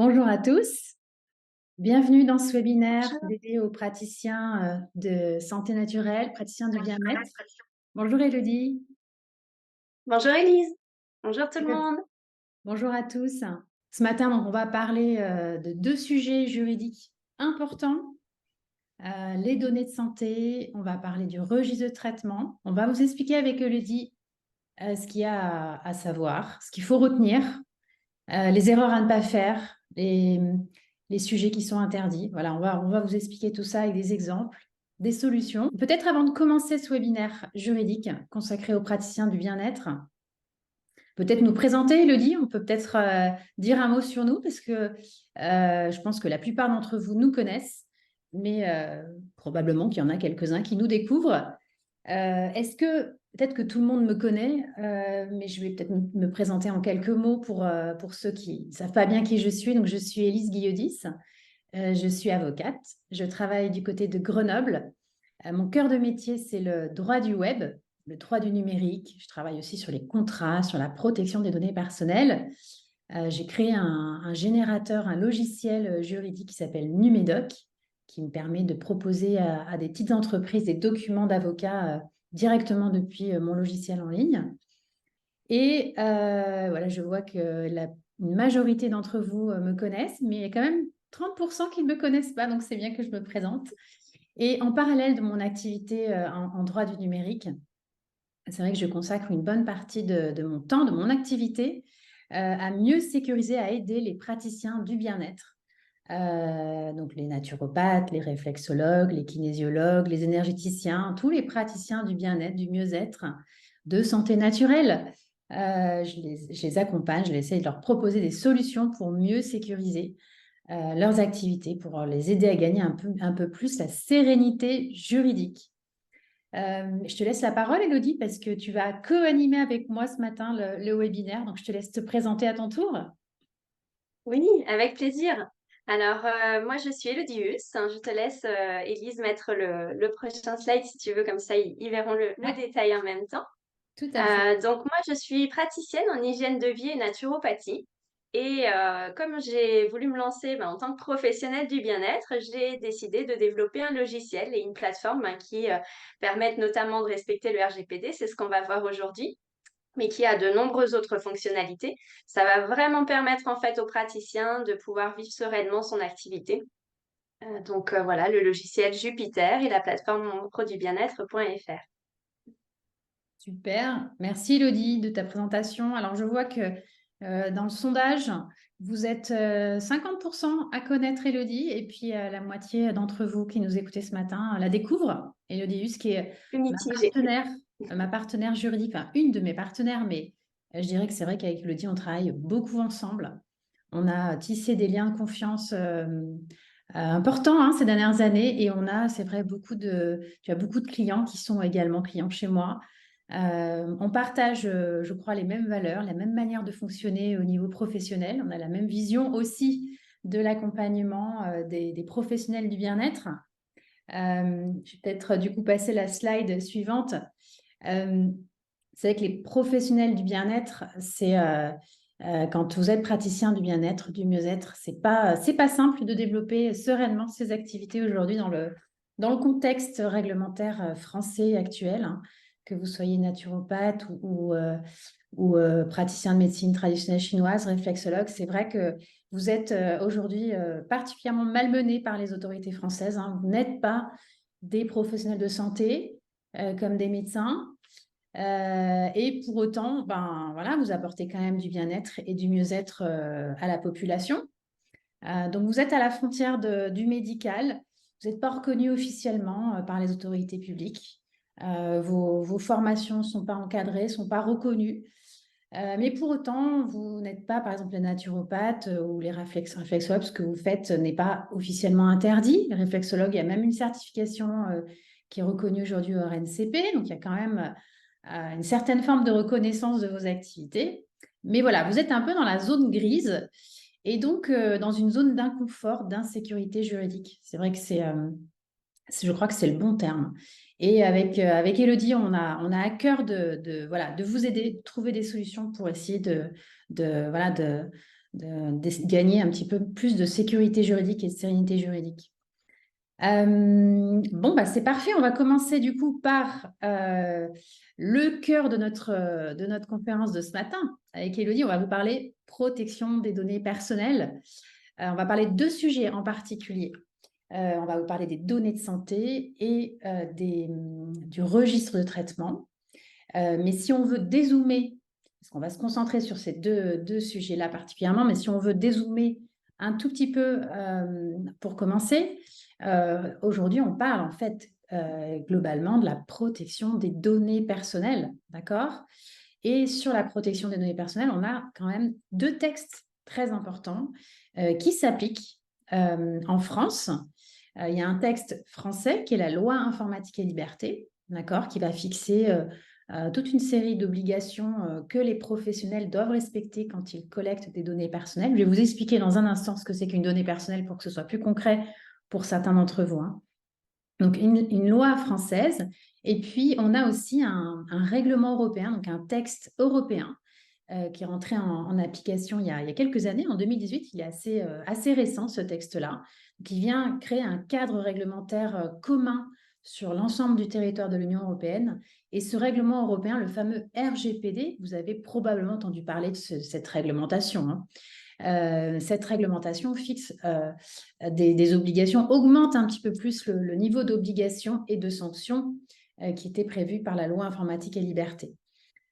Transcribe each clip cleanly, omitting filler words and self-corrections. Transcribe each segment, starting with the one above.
Bonjour à tous, bienvenue dans ce webinaire dédié aux praticiens de santé naturelle, praticiens du bien-être. Bonjour Elodie. Bonjour Elise, bonjour tout le monde. Bonjour à tous. Ce matin, donc, on va parler de deux sujets juridiques importants. Les données de santé, on va parler du registre de traitement. On va vous expliquer avec Elodie ce qu'il y a à savoir, ce qu'il faut retenir, les erreurs à ne pas faire, les sujets qui sont interdits. Voilà, on va vous expliquer tout ça avec des exemples, des solutions. Peut-être avant de commencer ce webinaire juridique consacré aux praticiens du bien-être, peut-être nous présenter, Elodie. On peut peut-être dire un mot sur nous parce que je pense que la plupart d'entre vous nous connaissent, mais probablement qu'il y en a quelques-uns qui nous découvrent. Est-ce que, peut-être que tout le monde me connaît, mais je vais peut-être me présenter en quelques mots pour ceux qui ne savent pas bien qui je suis. Donc, je suis Élise Guillaudis, je suis avocate, je travaille du côté de Grenoble. Mon cœur de métier, c'est le droit du web, le droit du numérique. Je travaille aussi sur les contrats, sur la protection des données personnelles. J'ai créé un générateur, un logiciel juridique qui s'appelle Numédoc, qui me permet de proposer à des petites entreprises des documents d'avocats directement depuis mon logiciel en ligne. Et voilà, je vois que une majorité d'entre vous me connaissent, mais il y a quand même 30% qui ne me connaissent pas, donc c'est bien que je me présente. Et en parallèle de mon activité en droit du numérique, c'est vrai que je consacre une bonne partie de mon temps, de mon activité, à mieux sécuriser, à aider les praticiens du bien-être. Donc les naturopathes, les réflexologues, les kinésiologues, les énergéticiens, tous les praticiens du bien-être, du mieux-être, de santé naturelle. Je les accompagne, je essaie de leur proposer des solutions pour mieux sécuriser leurs activités, pour les aider à gagner un peu plus la sérénité juridique. Je te laisse la parole, Elodie, parce que tu vas co-animer avec moi ce matin le webinaire. Donc, je te laisse te présenter à ton tour. Oui, avec plaisir. Alors, moi je suis Elodie Huss. Je te laisse, Elise, mettre le prochain slide si tu veux, comme ça ils verront le Ouais, détail en même temps. tout à fait. Donc moi je suis praticienne en hygiène de vie et naturopathie. Et comme j'ai voulu me lancer en tant que professionnelle du bien-être, j'ai décidé de développer un logiciel et une plateforme qui permettent notamment de respecter le RGPD. C'est ce qu'on va voir aujourd'hui, mais qui a de nombreuses autres fonctionnalités. Ça va vraiment permettre en fait aux praticiens de pouvoir vivre sereinement son activité. Voilà, le logiciel Jupiter et la plateforme produitbienêtre.fr. Super. Merci, Elodie, de ta présentation. Alors, je vois que dans le sondage, vous êtes 50% à connaître Elodie et puis la moitié d'entre vous qui nous écoutez ce matin la découvrent. Elodie Huss, qui est ma Mitigé. partenaire, ma partenaire juridique, enfin une de mes partenaires, mais je dirais que c'est vrai qu'avec Elodie, on travaille beaucoup ensemble. On a tissé des liens de confiance importants ces dernières années et on a, c'est vrai, tu as beaucoup de clients qui sont également clients chez moi. On partage, je crois, les mêmes valeurs, la même manière de fonctionner au niveau professionnel. On a la même vision aussi de l'accompagnement des professionnels du bien-être. Je vais peut-être du coup passer la slide suivante. Euh, c'est vrai que les professionnels du bien-être, c'est quand vous êtes praticien du bien-être, du mieux-être, c'est pas simple de développer sereinement ces activités aujourd'hui dans le contexte réglementaire français actuel, hein, que vous soyez naturopathe ou praticien de médecine traditionnelle chinoise, réflexologue. C'est vrai que vous êtes aujourd'hui particulièrement malmené par les autorités françaises, hein. Vous n'êtes pas des professionnels de santé comme des médecins. Et pour autant, voilà, vous apportez quand même du bien-être et du mieux-être à la population. Donc, vous êtes à la frontière du médical. Vous n'êtes pas reconnu officiellement par les autorités publiques. Vos formations ne sont pas encadrées, ne sont pas reconnues. Mais pour autant, vous n'êtes pas, par exemple, les naturopathes ou les réflexologues. Ce que vous faites n'est pas officiellement interdit. Les réflexologues, il y a même une certification qui est reconnue aujourd'hui au RNCP. Donc, il y a quand même une certaine forme de reconnaissance de vos activités. Mais voilà, vous êtes un peu dans la zone grise et donc dans une zone d'inconfort, d'insécurité juridique. C'est vrai que je crois que c'est le bon terme. Et avec Elodie, on a à cœur voilà, de vous aider, de trouver des solutions pour essayer voilà, gagner un petit peu plus de sécurité juridique et de sérénité juridique. Bon, bah, c'est parfait. On va commencer du coup par le cœur de notre conférence de ce matin. Avec Élodie, on va vous parler protection des données personnelles. On va parler de 2 sujets en particulier. On va vous parler des données de santé et du registre de traitement. Mais si on veut dézoomer, parce qu'on va se concentrer sur ces deux sujets-là particulièrement, mais si on veut dézoomer un tout petit peu pour commencer, aujourd'hui, on parle en fait globalement de la protection des données personnelles, d'accord? Et sur la protection des données personnelles, on a quand même 2 textes très importants qui s'appliquent en France. Il y a un texte français qui est la loi informatique et liberté, d'accord, qui va fixer toute une série d'obligations que les professionnels doivent respecter quand ils collectent des données personnelles. Je vais vous expliquer dans un instant ce que c'est qu'une donnée personnelle pour que ce soit plus concret pour certains d'entre vous, hein. Donc, une loi française. Et puis, on a aussi un règlement européen, donc un texte européen qui est rentré en application il y a quelques années, en 2018. Il est assez récent, ce texte-là, qui vient créer un cadre réglementaire commun sur l'ensemble du territoire de l'Union européenne. Et ce règlement européen, le fameux RGPD, vous avez probablement entendu parler de cette réglementation, hein. Cette réglementation fixe des obligations, augmente un petit peu plus le niveau d'obligation et de sanctions qui était prévu par la loi informatique et liberté.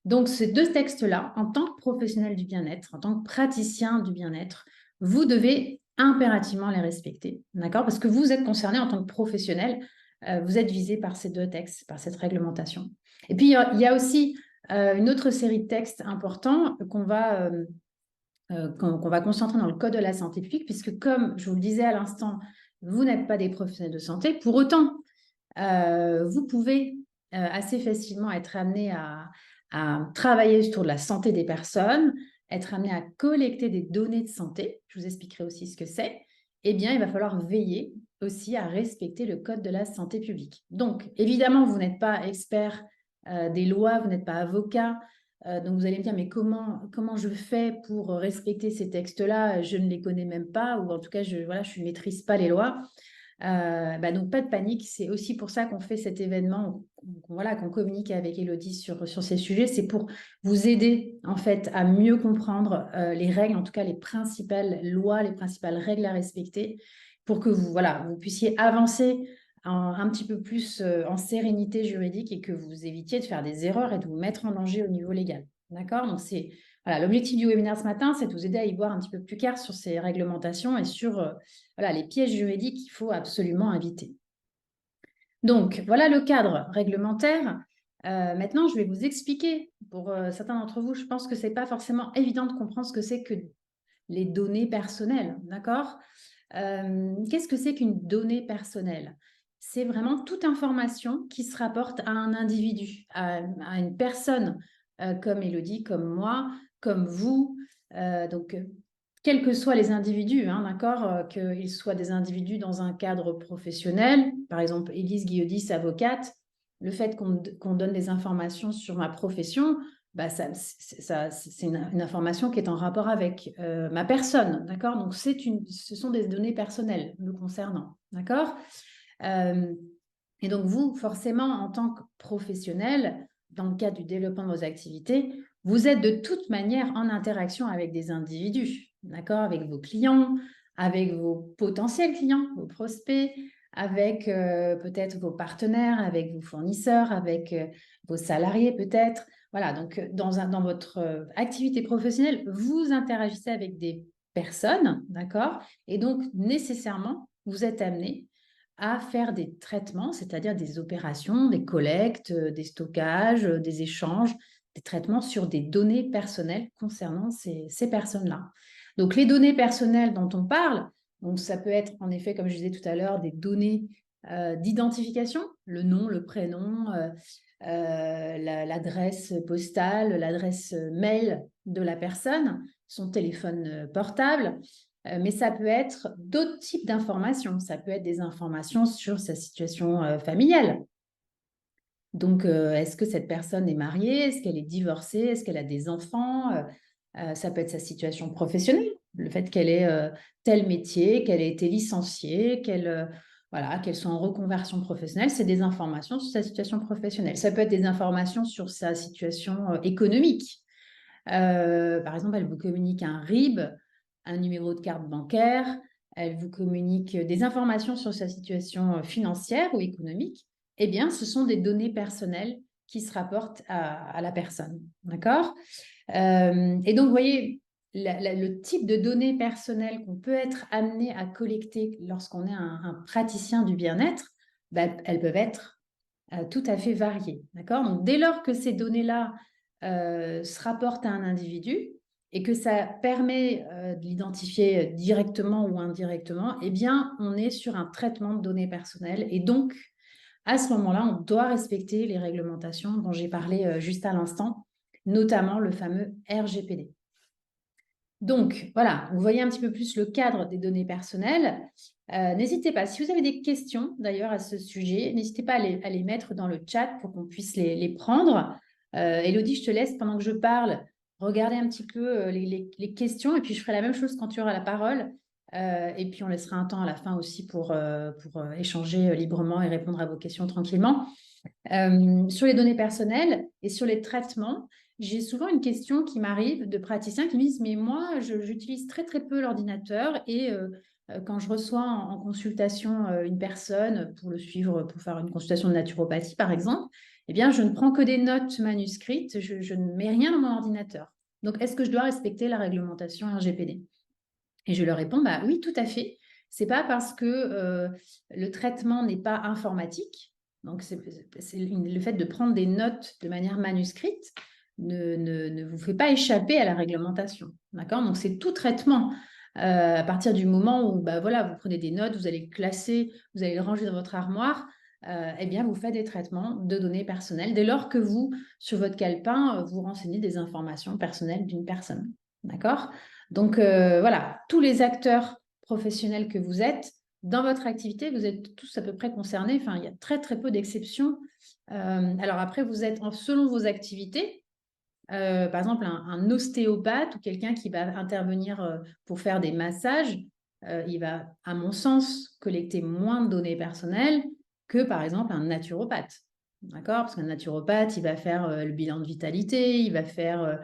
Donc, ces 2 textes-là, en tant que professionnel du bien-être, en tant que praticien du bien-être, vous devez impérativement les respecter, d'accord? Parce que vous êtes concerné en tant que professionnel, vous être visé par ces 2 textes, par cette réglementation. Et puis, il y a aussi une autre série de textes importants qu'on va concentrer dans le Code de la santé publique, puisque comme je vous le disais à l'instant, vous n'êtes pas des professionnels de santé. Pour autant, vous pouvez assez facilement être amené à travailler autour de la santé des personnes, être amené à collecter des données de santé. Je vous expliquerai aussi ce que c'est. Eh bien, il va falloir veiller aussi à respecter le Code de la santé publique. Donc, évidemment, vous n'êtes pas expert des lois, vous n'êtes pas avocat. Donc, vous allez me dire, mais comment je fais pour respecter ces textes-là? Je ne les connais même pas, ou en tout cas, je ne maîtrise pas les lois. Donc, pas de panique. C'est aussi pour ça qu'on fait cet événement, qu'on communique avec Élodie sur ces sujets. C'est pour vous aider, en fait, à mieux comprendre les règles, en tout cas les principales lois, les principales règles à respecter, pour que vous puissiez avancer un petit peu plus en sérénité juridique et que vous évitiez de faire des erreurs et de vous mettre en danger au niveau légal. D'accord? Donc, l'objectif du webinaire ce matin, c'est de vous aider à y voir un petit peu plus clair sur ces réglementations et sur les pièges juridiques qu'il faut absolument éviter. Donc, voilà le cadre réglementaire. Maintenant, je vais vous expliquer, pour certains d'entre vous, je pense que ce n'est pas forcément évident de comprendre ce que c'est que les données personnelles, d'accord? Qu'est-ce que c'est qu'une donnée personnelle? C'est vraiment toute information qui se rapporte à un individu, à une personne, comme Élodie, comme moi, comme vous. Donc, quels que soient les individus, hein, d'accord, qu'ils soient des individus dans un cadre professionnel, par exemple Élise Guillaudis, avocate, le fait qu'on donne des informations sur ma profession, c'est une information qui est en rapport avec ma personne, d'accord? Donc, ce sont des données personnelles me concernant, d'accord? Et donc, vous, forcément, en tant que professionnel, dans le cadre du développement de vos activités, vous êtes de toute manière en interaction avec des individus, d'accord? Avec vos clients, avec vos potentiels clients, vos prospects, avec peut-être vos partenaires, avec vos fournisseurs, avec vos salariés peut-être. Voilà, donc dans votre activité professionnelle, vous interagissez avec des personnes, d'accord? Et donc, nécessairement, vous êtes amené à faire des traitements, c'est-à-dire des opérations, des collectes, des stockages, des échanges, des traitements sur des données personnelles concernant ces personnes-là. Donc, les données personnelles dont on parle, donc ça peut être en effet, comme je disais tout à l'heure, des données d'identification, le nom, le prénom, l'adresse postale, l'adresse mail de la personne, son téléphone portable. Mais ça peut être d'autres types d'informations. Ça peut être des informations sur sa situation familiale. Donc, est-ce que cette personne est mariée? Est-ce qu'elle est divorcée? Est-ce qu'elle a des enfants? Ça peut être sa situation professionnelle. le fait qu'elle ait tel métier, qu'elle ait été licenciée, voilà, qu'elle soit en reconversion professionnelle, c'est des informations sur sa situation professionnelle. Ça peut être des informations sur sa situation économique. Par exemple, elle vous communique un RIB, un numéro de carte bancaire, elle vous communique des informations sur sa situation financière ou économique. Eh bien, ce sont des données personnelles qui se rapportent à la personne. D'accord? Et donc, vous voyez, le type de données personnelles qu'on peut être amené à collecter lorsqu'on est un praticien du bien-être, ben, elles peuvent être tout à fait variées. D'accord? Donc, dès lors que ces données-là se rapportent à un individu et que ça permet de l'identifier directement ou indirectement, eh bien, on est sur un traitement de données personnelles. Et donc, à ce moment-là, on doit respecter les réglementations dont j'ai parlé juste à l'instant, notamment le fameux RGPD. Donc, voilà, vous voyez un petit peu plus le cadre des données personnelles. N'hésitez pas, si vous avez des questions d'ailleurs à ce sujet, n'hésitez pas à les mettre dans le chat pour qu'on puisse les prendre. Élodie, je te laisse pendant que je parle, regarder un petit peu les questions et puis je ferai la même chose quand tu auras la parole. Et puis on laissera un temps à la fin aussi pour échanger librement et répondre à vos questions tranquillement. Sur les données personnelles et sur les traitements, j'ai souvent une question qui m'arrive de praticiens qui me disent, mais moi, j'utilise très très peu l'ordinateur et quand je reçois en consultation une personne pour le suivre, pour faire une consultation de naturopathie par exemple, eh bien, je ne prends que des notes manuscrites, je ne mets rien dans mon ordinateur. Donc, est-ce que je dois respecter la réglementation RGPD? Et je leur réponds, bah oui, tout à fait. C'est pas parce que le traitement n'est pas informatique, donc le fait de prendre des notes de manière manuscrite ne vous fait pas échapper à la réglementation. D'accord? Donc c'est tout traitement. À partir du moment où bah, voilà, vous prenez des notes, vous allez le classer, vous allez le ranger dans votre armoire, eh bien, vous faites des traitements de données personnelles dès lors que vous, sur votre calepin, vous renseignez des informations personnelles d'une personne. D'accord? Donc voilà, tous les acteurs professionnels que vous êtes, dans votre activité, vous êtes tous à peu près concernés. Enfin, il y a très très peu d'exceptions. Alors après, vous êtes selon vos activités. Par exemple, un ostéopathe ou quelqu'un qui va intervenir pour faire des massages, il va, à mon sens, collecter moins de données personnelles que, par exemple, un naturopathe. D'accord? Parce qu'un naturopathe, il va faire le bilan de vitalité, il va faire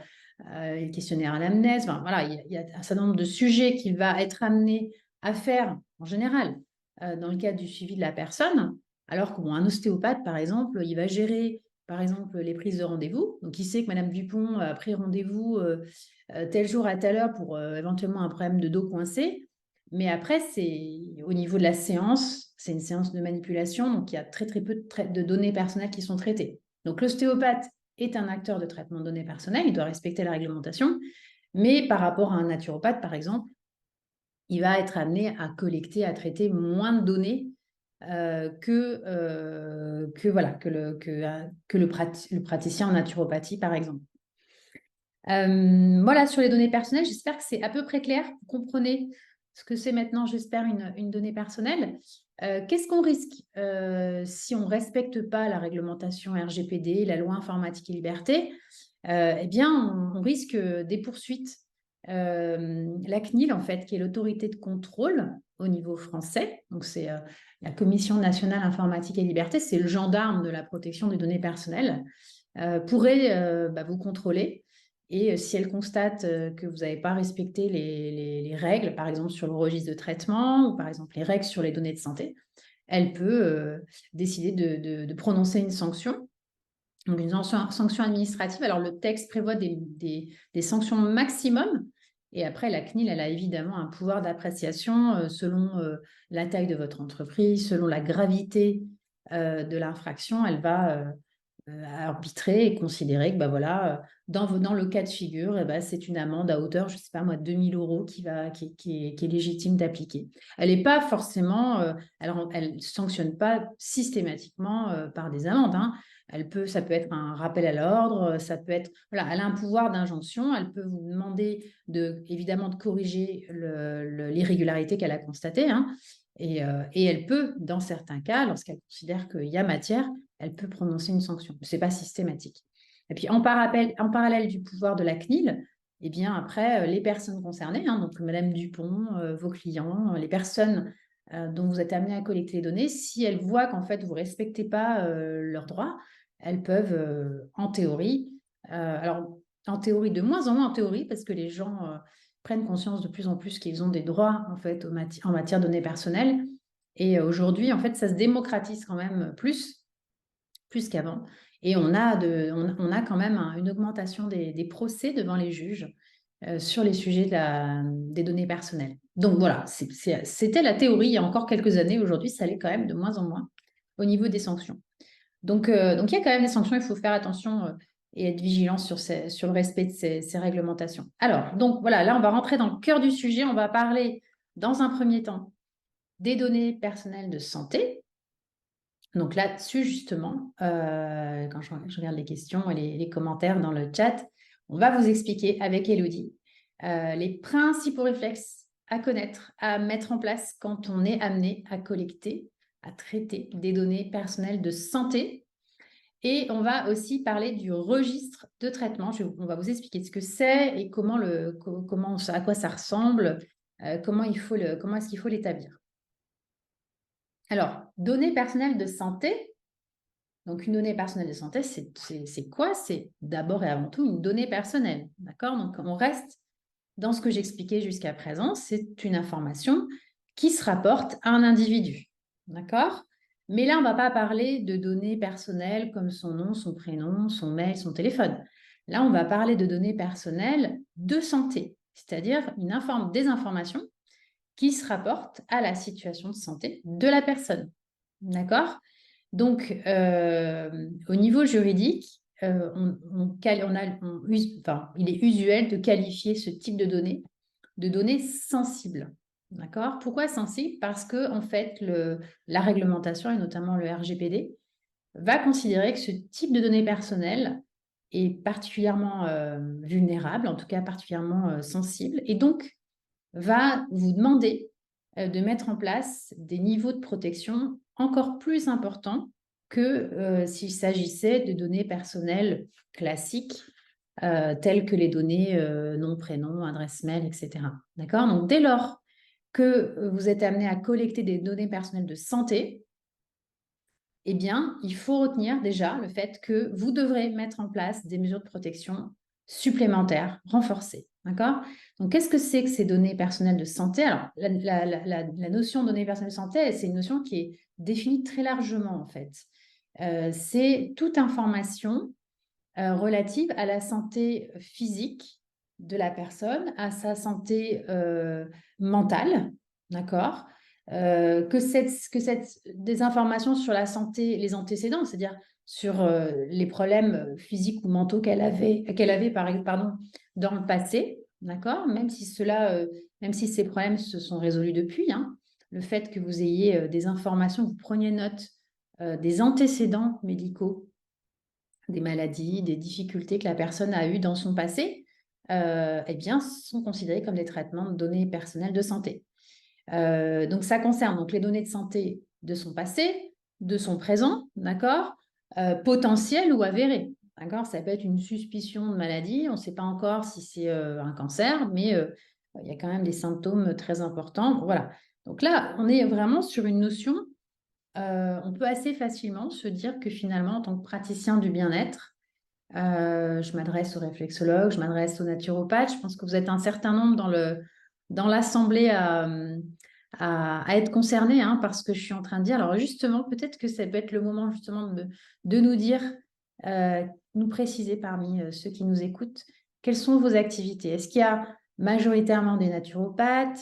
le questionnaire à l'amnèse. Enfin, voilà, il y a un certain nombre de sujets qu'il va être amené à faire, en général, dans le cadre du suivi de la personne. Alors qu'un ostéopathe, par exemple, il va gérer par exemple, les prises de rendez-vous. Donc, il sait que Madame Dupont a pris rendez-vous tel jour à telle heure pour éventuellement un problème de dos coincé. Mais après, c'est au niveau de la séance, c'est une séance de manipulation, donc il y a très très peu de données personnelles qui sont traitées. Donc, l'ostéopathe est un acteur de traitement de données personnelles, il doit respecter la réglementation, mais par rapport à un naturopathe, par exemple, il va être amené à collecter, à traiter moins de données le praticien en naturopathie, par exemple. Voilà, sur les données personnelles, j'espère que c'est à peu près clair. Vous comprenez ce que c'est maintenant, j'espère, une donnée personnelle. Qu'est-ce qu'on risque si on ne respecte pas la réglementation RGPD, la loi informatique et liberté? Eh bien, on risque des poursuites. La CNIL, en fait, qui est l'autorité de contrôle au niveau français, donc c'est la Commission nationale informatique et liberté, c'est le gendarme de la protection des données personnelles, pourrait vous contrôler. Et si elle constate que vous n'avez pas respecté les règles, par exemple sur le registre de traitement ou par exemple les règles sur les données de santé, elle peut décider de prononcer une sanction. Donc, une sanction administrative. Alors, le texte prévoit des sanctions maximum. Et après, la CNIL, elle a évidemment un pouvoir d'appréciation selon la taille de votre entreprise, selon la gravité de l'infraction. Elle va arbitrer et considérer que voilà, dans le cas de figure, c'est une amende à hauteur, je ne sais pas moi, 2 000 € qui est légitime d'appliquer. Elle n'est pas forcément, elle ne sanctionne pas systématiquement par des amendes. Hein. Ça peut être un rappel à l'ordre, ça peut être, voilà, elle a un pouvoir d'injonction, elle peut vous demander évidemment de corriger l'irrégularité qu'elle a constatée. Hein. Et elle peut, dans certains cas, lorsqu'elle considère qu'il y a matière, elle peut prononcer une sanction. Ce n'est pas systématique. Et puis, en parallèle du pouvoir de la CNIL, eh bien après, les personnes concernées, hein, donc Madame Dupont, vos clients, les personnes dont vous êtes amené à collecter les données, si elles voient qu'en fait, vous ne respectez pas leurs droits, elles peuvent, en théorie, alors en théorie, de moins en moins en théorie, parce que les gens prennent conscience de plus en plus qu'ils ont des droits en fait en matière de données personnelles. Et aujourd'hui, en fait, ça se démocratise quand même plus qu'avant. Et on a quand même une augmentation des procès devant les juges sur les sujets des données personnelles. Donc voilà, c'était la théorie il y a encore quelques années. Aujourd'hui, ça l'est quand même de moins en moins au niveau des sanctions. Donc il y a quand même des sanctions, il faut faire attention et être vigilant sur le respect de ces réglementations. Alors, donc voilà, là, on va rentrer dans le cœur du sujet. On va parler, dans un premier temps, des données personnelles de santé. Donc là-dessus, justement, quand je regarde les questions et les commentaires dans le chat, on va vous expliquer avec Elodie les principaux réflexes à connaître, à mettre en place quand on est amené à collecter, à traiter des données personnelles de santé. Et on va aussi parler du registre de traitement. On va vous expliquer ce que c'est et à quoi ça ressemble, comment est-ce qu'il faut l'établir. Alors, données personnelles de santé. Donc, une donnée personnelle de santé, c'est quoi? C'est d'abord et avant tout une donnée personnelle. D'accord? Donc, on reste dans ce que j'expliquais jusqu'à présent. C'est une information qui se rapporte à un individu. D'accord? Mais là, on ne va pas parler de données personnelles comme son nom, son prénom, son mail, son téléphone. Là, on va parler de données personnelles de santé, c'est-à-dire des informations qui se rapportent à la situation de santé de la personne. D'accord? Donc, au niveau juridique, il est usuel de qualifier ce type de données sensibles. D'accord? Pourquoi sensibles? Parce que, en fait, la réglementation, et notamment le RGPD, va considérer que ce type de données personnelles est particulièrement vulnérable, en tout cas particulièrement sensible, et donc va vous demander de mettre en place des niveaux de protection encore plus importants que s'il s'agissait de données personnelles classiques telles que les données nom, prénom, adresse mail, etc. D'accord? Donc, dès lors que vous êtes amené à collecter des données personnelles de santé, eh bien, il faut retenir déjà le fait que vous devrez mettre en place des mesures de protection supplémentaires, renforcées. D'accord? Donc, qu'est-ce que c'est que ces données personnelles de santé? Alors, la notion de données personnelles de santé, c'est une notion qui est définie très largement, en fait. C'est toute information relative à la santé physique de la personne, à sa santé mentale, d'accord? Des informations sur la santé, les antécédents, c'est-à-dire sur les problèmes physiques ou mentaux qu'elle avait dans le passé, d'accord? Même si ces problèmes se sont résolus depuis, hein, le fait que vous ayez des informations, que vous preniez note des antécédents médicaux, des maladies, des difficultés que la personne a eues dans son passé, eh bien, sont considérés comme des traitements de données personnelles de santé. Donc, ça concerne donc les données de santé de son passé, de son présent, d'accord, potentiel ou avéré. D'accord, ça peut être une suspicion de maladie, on ne sait pas encore si c'est un cancer, mais il y a quand même des symptômes très importants. Voilà. Donc là, on est vraiment sur une notion, on peut assez facilement se dire que finalement, en tant que praticien du bien-être, je m'adresse aux réflexologues, je m'adresse aux naturopathes. Je pense que vous êtes un certain nombre dans l'assemblée à être concernés par ce que je suis en train de dire. Alors justement, peut-être que ça peut être le moment justement de nous dire, nous préciser parmi ceux qui nous écoutent, quelles sont vos activités? Est-ce qu'il y a majoritairement des naturopathes?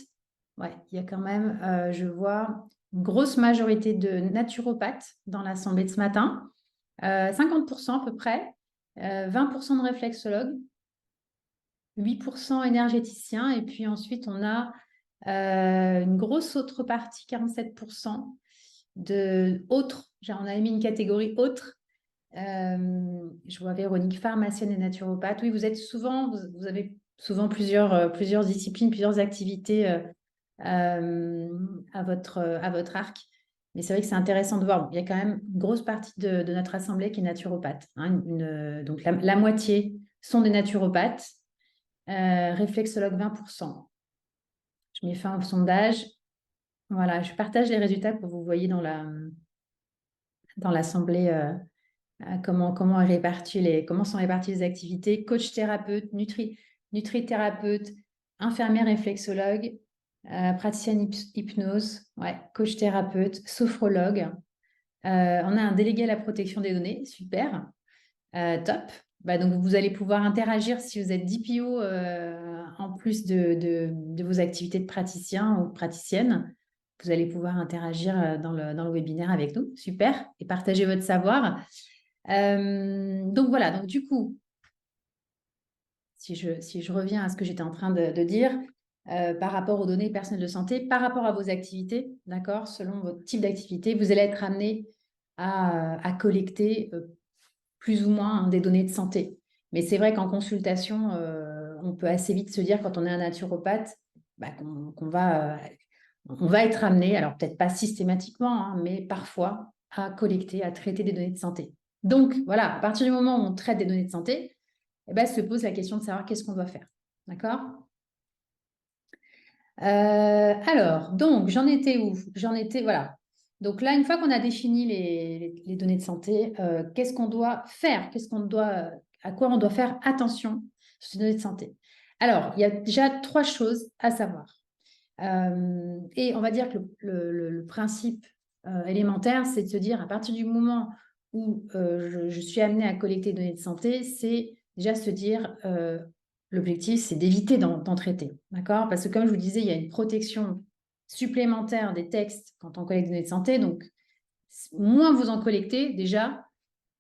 Ouais, il y a quand même, je vois, une grosse majorité de naturopathes dans l'assemblée de ce matin. 50% à peu près, 20% de réflexologues, 8% énergéticiens, et puis ensuite on a une grosse autre partie, 47% de autres. On a mis une catégorie autres. Je vois Véronique, pharmacienne et naturopathe. Oui, vous avez souvent plusieurs disciplines, plusieurs activités à votre arc. Mais c'est vrai que c'est intéressant de voir. Il y a quand même une grosse partie de notre assemblée qui est naturopathe. Donc la moitié sont des naturopathes. réflexologue 20%. Je mets fin au sondage. Voilà, je partage les résultats pour que vous voyez dans l'assemblée comment sont réparties les activités. Coach thérapeute, nutrithérapeute, infirmière réflexologue, praticienne hypnose, ouais, coach thérapeute, sophrologue. On a un délégué à la protection des données, super, top. Bah, donc, vous allez pouvoir interagir si vous êtes DPO en plus de vos activités de praticien ou de praticienne. Vous allez pouvoir interagir dans le webinaire avec nous, super, et partager votre savoir. Donc voilà, donc du coup, si je reviens à ce que j'étais en train de dire, par rapport aux données personnelles de santé, par rapport à vos activités, d'accord, selon votre type d'activité, vous allez être amené à collecter plus ou moins des données de santé. Mais c'est vrai qu'en consultation, on peut assez vite se dire, quand on est un naturopathe, bah, qu'on va, on va être amené, alors peut-être pas systématiquement, hein, mais parfois à collecter, à traiter des données de santé. Donc voilà, à partir du moment où on traite des données de santé, eh ben, se pose la question de savoir qu'est-ce qu'on doit faire. D'accord? Alors, donc, j'en étais où? Voilà. Donc là, une fois qu'on a défini les données de santé, qu'est-ce qu'on doit faire? À quoi on doit faire attention sur ces données de santé? Alors, il y a déjà 3 choses à savoir. Et on va dire que le principe élémentaire, c'est de se dire, à partir du moment où je suis amenée à collecter des données de santé, c'est déjà se dire, l'objectif, c'est d'éviter d'en traiter. D'accord? Parce que comme je vous disais, il y a une protection supplémentaire des textes quand on collecte des données de santé. Donc, moins vous en collectez déjà,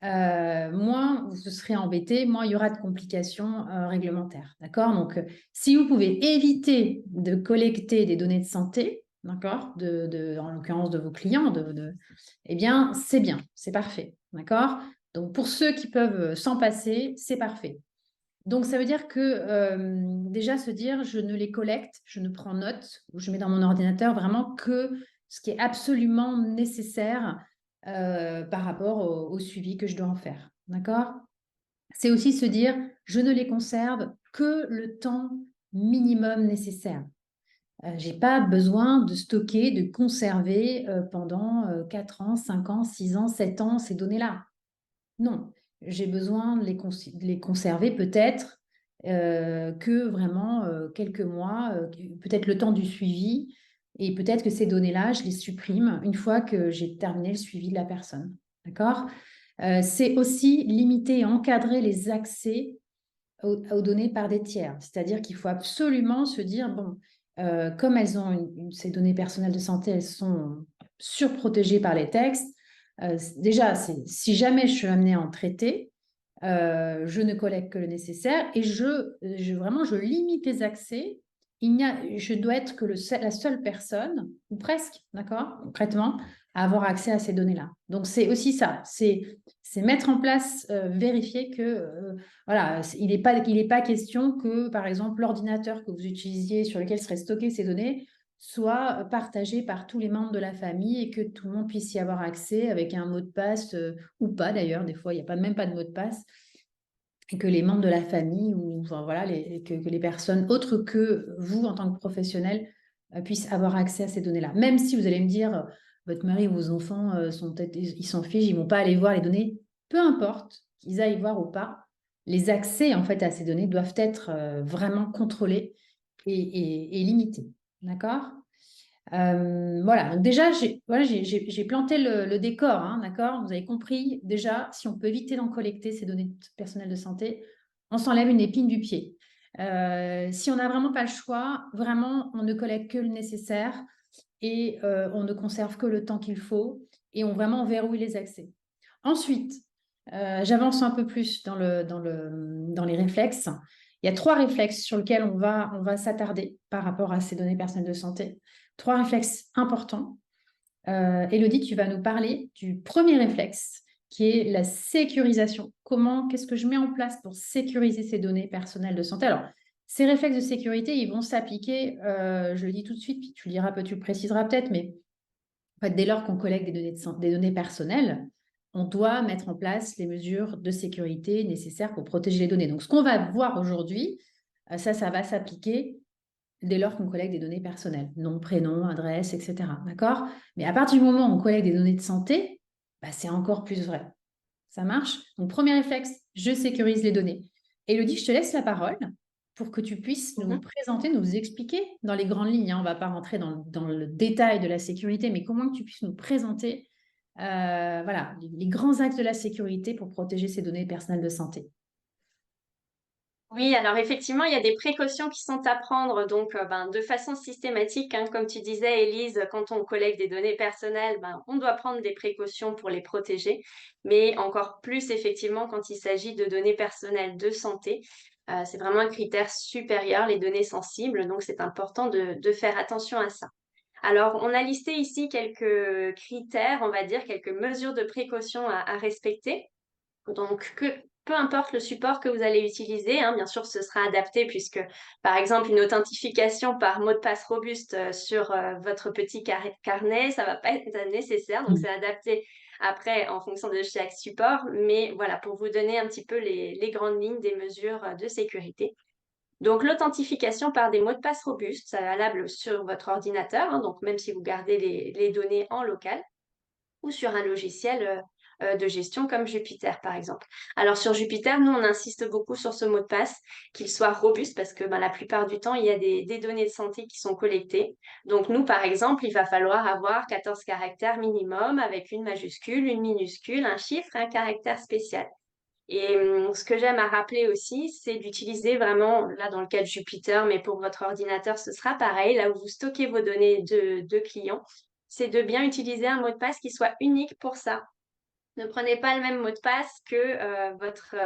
moins vous serez embêté, moins il y aura de complications réglementaires. D'accord? Donc, si vous pouvez éviter de collecter des données de santé, d'accord, en l'occurrence de vos clients, eh bien, c'est bien, c'est parfait. D'accord? Donc, pour ceux qui peuvent s'en passer, c'est parfait. Donc, ça veut dire que déjà se dire, je ne les collecte, je ne prends note, ou je mets dans mon ordinateur vraiment que ce qui est absolument nécessaire par rapport au suivi que je dois en faire. D'accord? C'est aussi se dire, je ne les conserve que le temps minimum nécessaire. Je n'ai pas besoin de stocker, de conserver pendant 4 ans, 5 ans, 6 ans, 7 ans ces données-là. Non, j'ai besoin de les conserver peut-être que vraiment quelques mois, peut-être le temps du suivi, et peut-être que ces données-là, je les supprime une fois que j'ai terminé le suivi de la personne. D'accord? C'est aussi limiter et encadrer les accès aux données par des tiers. C'est-à-dire qu'il faut absolument se dire, bon, comme elles ont ces données personnelles de santé, elles sont surprotégées par les textes. Déjà, si jamais je suis amenée à en traiter, je ne collecte que le nécessaire et vraiment, je limite les accès. Je dois être que la seule personne, ou presque, d'accord, concrètement, à avoir accès à ces données-là. Donc, c'est aussi ça, c'est mettre en place, vérifier que, voilà, il n'est pas question que, par exemple, l'ordinateur que vous utilisiez sur lequel seraient stockées ces données soit partagé par tous les membres de la famille et que tout le monde puisse y avoir accès avec un mot de passe ou pas d'ailleurs. Des fois, il n'y a même pas de mot de passe et que les membres de la famille ou enfin, voilà, que les personnes autres que vous en tant que professionnel puissent avoir accès à ces données-là. Même si vous allez me dire, votre mari ou vos enfants ils s'en fichent, ils ne vont pas aller voir les données, peu importe qu'ils aillent voir ou pas, les accès en fait à ces données doivent être vraiment contrôlés et limités. D'accord? Voilà, donc déjà, j'ai planté le décor, hein, d'accord? Vous avez compris, déjà, si on peut éviter d'en collecter ces données personnelles de santé, on s'enlève une épine du pied. Si on n'a vraiment pas le choix, vraiment, on ne collecte que le nécessaire et on ne conserve que le temps qu'il faut et on verrouille les accès. Ensuite, j'avance un peu plus dans les réflexes. Il y a 3 réflexes sur lesquels on va s'attarder par rapport à ces données personnelles de santé. 3 réflexes importants. Élodie, tu vas nous parler du premier réflexe qui est la sécurisation. Qu'est-ce que je mets en place pour sécuriser ces données personnelles de santé? Alors, ces réflexes de sécurité, ils vont s'appliquer, je le dis tout de suite, puis tu le préciseras peut-être, mais en fait, dès lors qu'on collecte des données personnelles, on doit mettre en place les mesures de sécurité nécessaires pour protéger les données. Donc, ce qu'on va voir aujourd'hui, Ça va s'appliquer dès lors qu'on collecte des données personnelles, nom, prénom, adresse, etc. D'accord? Mais à partir du moment où on collecte des données de santé, bah, c'est encore plus vrai. Ça marche? Donc, premier réflexe, je sécurise les données. Élodie, je te laisse la parole pour que tu puisses nous Mhm. présenter, nous expliquer dans les grandes lignes, hein, on ne va pas rentrer dans le détail de la sécurité, mais comment que tu puisses nous présenter voilà, les grands axes de la sécurité pour protéger ces données personnelles de santé. Oui, alors effectivement, il y a des précautions qui sont à prendre donc de façon systématique, hein, comme tu disais, Élise, quand on collecte des données personnelles, on doit prendre des précautions pour les protéger, mais encore plus effectivement quand il s'agit de données personnelles de santé. C'est vraiment un critère supérieur, les données sensibles, donc c'est important de faire attention à ça. Alors, on a listé ici quelques critères, on va dire, quelques mesures de précaution à respecter. Donc, peu importe le support que vous allez utiliser, hein, bien sûr, ce sera adapté puisque, par exemple, une authentification par mot de passe robuste sur votre petit carnet, ça va pas être nécessaire. Donc, c'est adapté après en fonction de chaque support. Mais voilà, pour vous donner un petit peu les grandes lignes des mesures de sécurité. Donc, l'authentification par des mots de passe robustes, c'est valable sur votre ordinateur, hein, donc même si vous gardez les données en local ou sur un logiciel de gestion comme Jupyter, par exemple. Alors, sur Jupyter, nous, on insiste beaucoup sur ce mot de passe, qu'il soit robuste, parce que la plupart du temps, il y a des données de santé qui sont collectées. Donc, nous, par exemple, il va falloir avoir 14 caractères minimum avec une majuscule, une minuscule, un chiffre et un caractère spécial. Et ce que j'aime à rappeler aussi, c'est d'utiliser vraiment, là dans le cas de Jupyter, mais pour votre ordinateur, ce sera pareil, là où vous stockez vos données de clients, c'est de bien utiliser un mot de passe qui soit unique pour ça. Ne prenez pas le même mot de passe que votre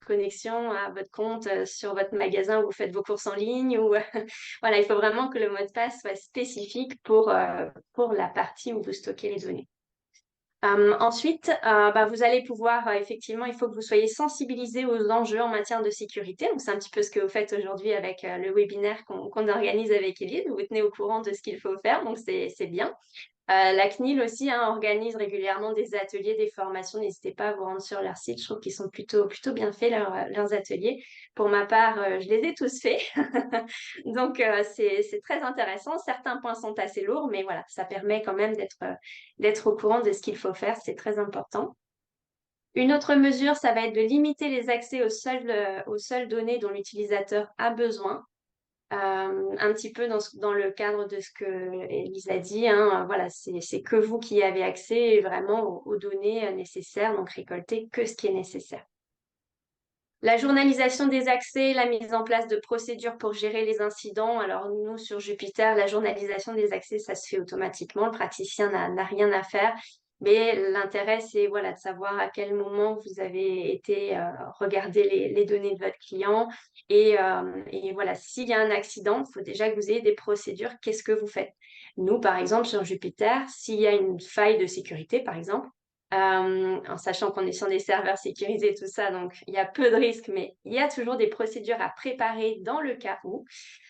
connexion à votre compte sur votre magasin où vous faites vos courses en ligne. Ou voilà, il faut vraiment que le mot de passe soit spécifique pour la partie où vous stockez les données. Ensuite, vous allez pouvoir, effectivement, il faut que vous soyez sensibilisés aux enjeux en matière de sécurité. Donc, c'est un petit peu ce que vous faites aujourd'hui avec le webinaire qu'on organise avec Elise. Vous vous tenez au courant de ce qu'il faut faire, donc c'est bien. La CNIL aussi hein, organise régulièrement des ateliers, des formations. N'hésitez pas à vous rendre sur leur site. Je trouve qu'ils sont plutôt bien faits, leurs ateliers. Pour ma part, je les ai tous faits. Donc, c'est très intéressant. Certains points sont assez lourds, mais voilà, ça permet quand même d'être au courant de ce qu'il faut faire. C'est très important. Une autre mesure, ça va être de limiter les accès aux seules données dont l'utilisateur a besoin. Un petit peu dans le cadre de ce que Elise a dit, hein, voilà, c'est que vous qui avez accès vraiment aux données nécessaires, donc récolter que ce qui est nécessaire. La journalisation des accès, la mise en place de procédures pour gérer les incidents. Alors nous, sur Jupyter, la journalisation des accès, ça se fait automatiquement. Le praticien n'a rien à faire. Mais l'intérêt, c'est voilà, de savoir à quel moment vous avez été regarder les données de votre client. Et voilà, s'il y a un accident, il faut déjà que vous ayez des procédures. Qu'est-ce que vous faites? Nous, par exemple, sur Jupyter, s'il y a une faille de sécurité, par exemple, en sachant qu'on est sur des serveurs sécurisés, tout ça, donc il y a peu de risques, mais il y a toujours des procédures à préparer dans le cas où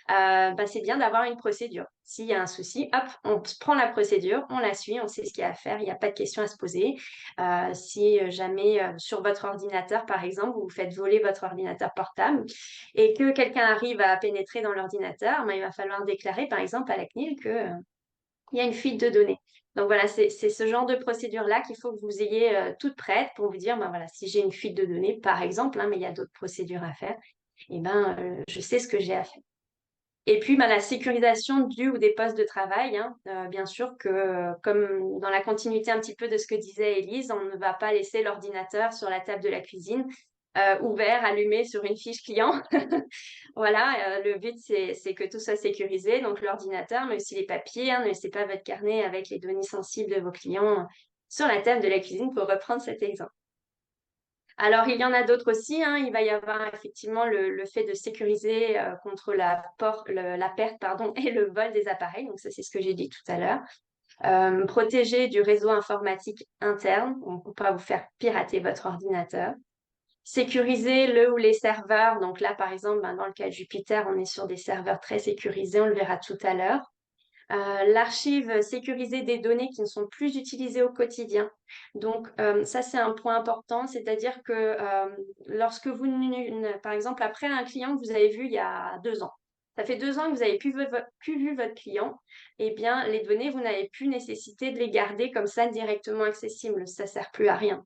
c'est bien d'avoir une procédure. S'il y a un souci, hop, on prend la procédure, on la suit, on sait ce qu'il y a à faire, il n'y a pas de questions à se poser. Si jamais sur votre ordinateur, par exemple, vous faites voler votre ordinateur portable et que quelqu'un arrive à pénétrer dans l'ordinateur, il va falloir déclarer, par exemple, à la CNIL que il y a une fuite de données. Donc voilà, c'est ce genre de procédure-là qu'il faut que vous ayez toute prête pour vous dire, voilà, si j'ai une fuite de données, par exemple, hein, mais il y a d'autres procédures à faire, je sais ce que j'ai à faire. Et puis, la sécurisation du ou des postes de travail, hein, bien sûr que, comme dans la continuité un petit peu de ce que disait Élise, on ne va pas laisser l'ordinateur sur la table de la cuisine ouvert, allumé sur une fiche client. Voilà, le but, c'est que tout soit sécurisé. Donc, l'ordinateur, mais aussi les papiers, hein, ne laissez pas votre carnet avec les données sensibles de vos clients sur la table de la cuisine pour reprendre cet exemple. Alors, il y en a d'autres aussi, hein. Il va y avoir effectivement le fait de sécuriser contre la perte pardon, et le vol des appareils. Donc, ça, c'est ce que j'ai dit tout à l'heure. Protéger du réseau informatique interne. On ne peut pas vous faire pirater votre ordinateur. Sécuriser le ou les serveurs. Donc là, par exemple, dans le cas de Jupyter, on est sur des serveurs très sécurisés. On le verra tout à l'heure. l'archive sécurisée des données qui ne sont plus utilisées au quotidien. Donc, ça, c'est un point important, c'est-à-dire que lorsque vous, par exemple, après un client que vous avez vu il y a 2 ans, ça fait 2 ans que vous n'avez plus vu votre client, eh bien, les données, vous n'avez plus nécessité de les garder comme ça directement accessibles. Ça ne sert plus à rien.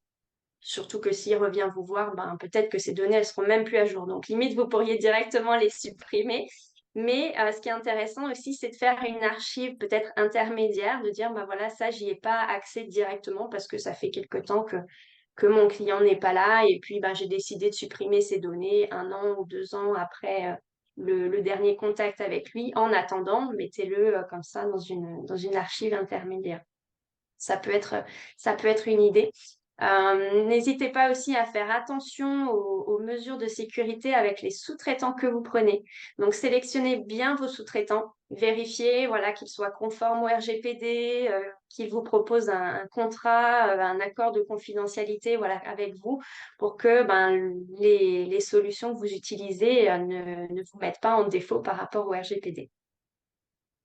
Surtout que s'il revient vous voir, ben, peut-être que ces données, elles seront même plus à jour. Donc, limite, vous pourriez directement les supprimer. Mais ce qui est intéressant aussi, c'est de faire une archive peut-être intermédiaire, de dire, ben voilà, ça, j'y ai pas accès directement parce que ça fait quelque temps que mon client n'est pas là. Et puis, ben, j'ai décidé de supprimer ces données 1 an ou 2 ans après le dernier contact avec lui. En attendant, mettez-le comme ça dans une archive intermédiaire. Ça peut être, ça peut être une idée. N'hésitez pas aussi à faire attention aux mesures de sécurité avec les sous-traitants que vous prenez. Donc, sélectionnez bien vos sous-traitants, vérifiez voilà, qu'ils soient conformes au RGPD, qu'ils vous proposent un contrat, un accord de confidentialité voilà, avec vous pour que ben, les solutions que vous utilisez ne vous mettent pas en défaut par rapport au RGPD.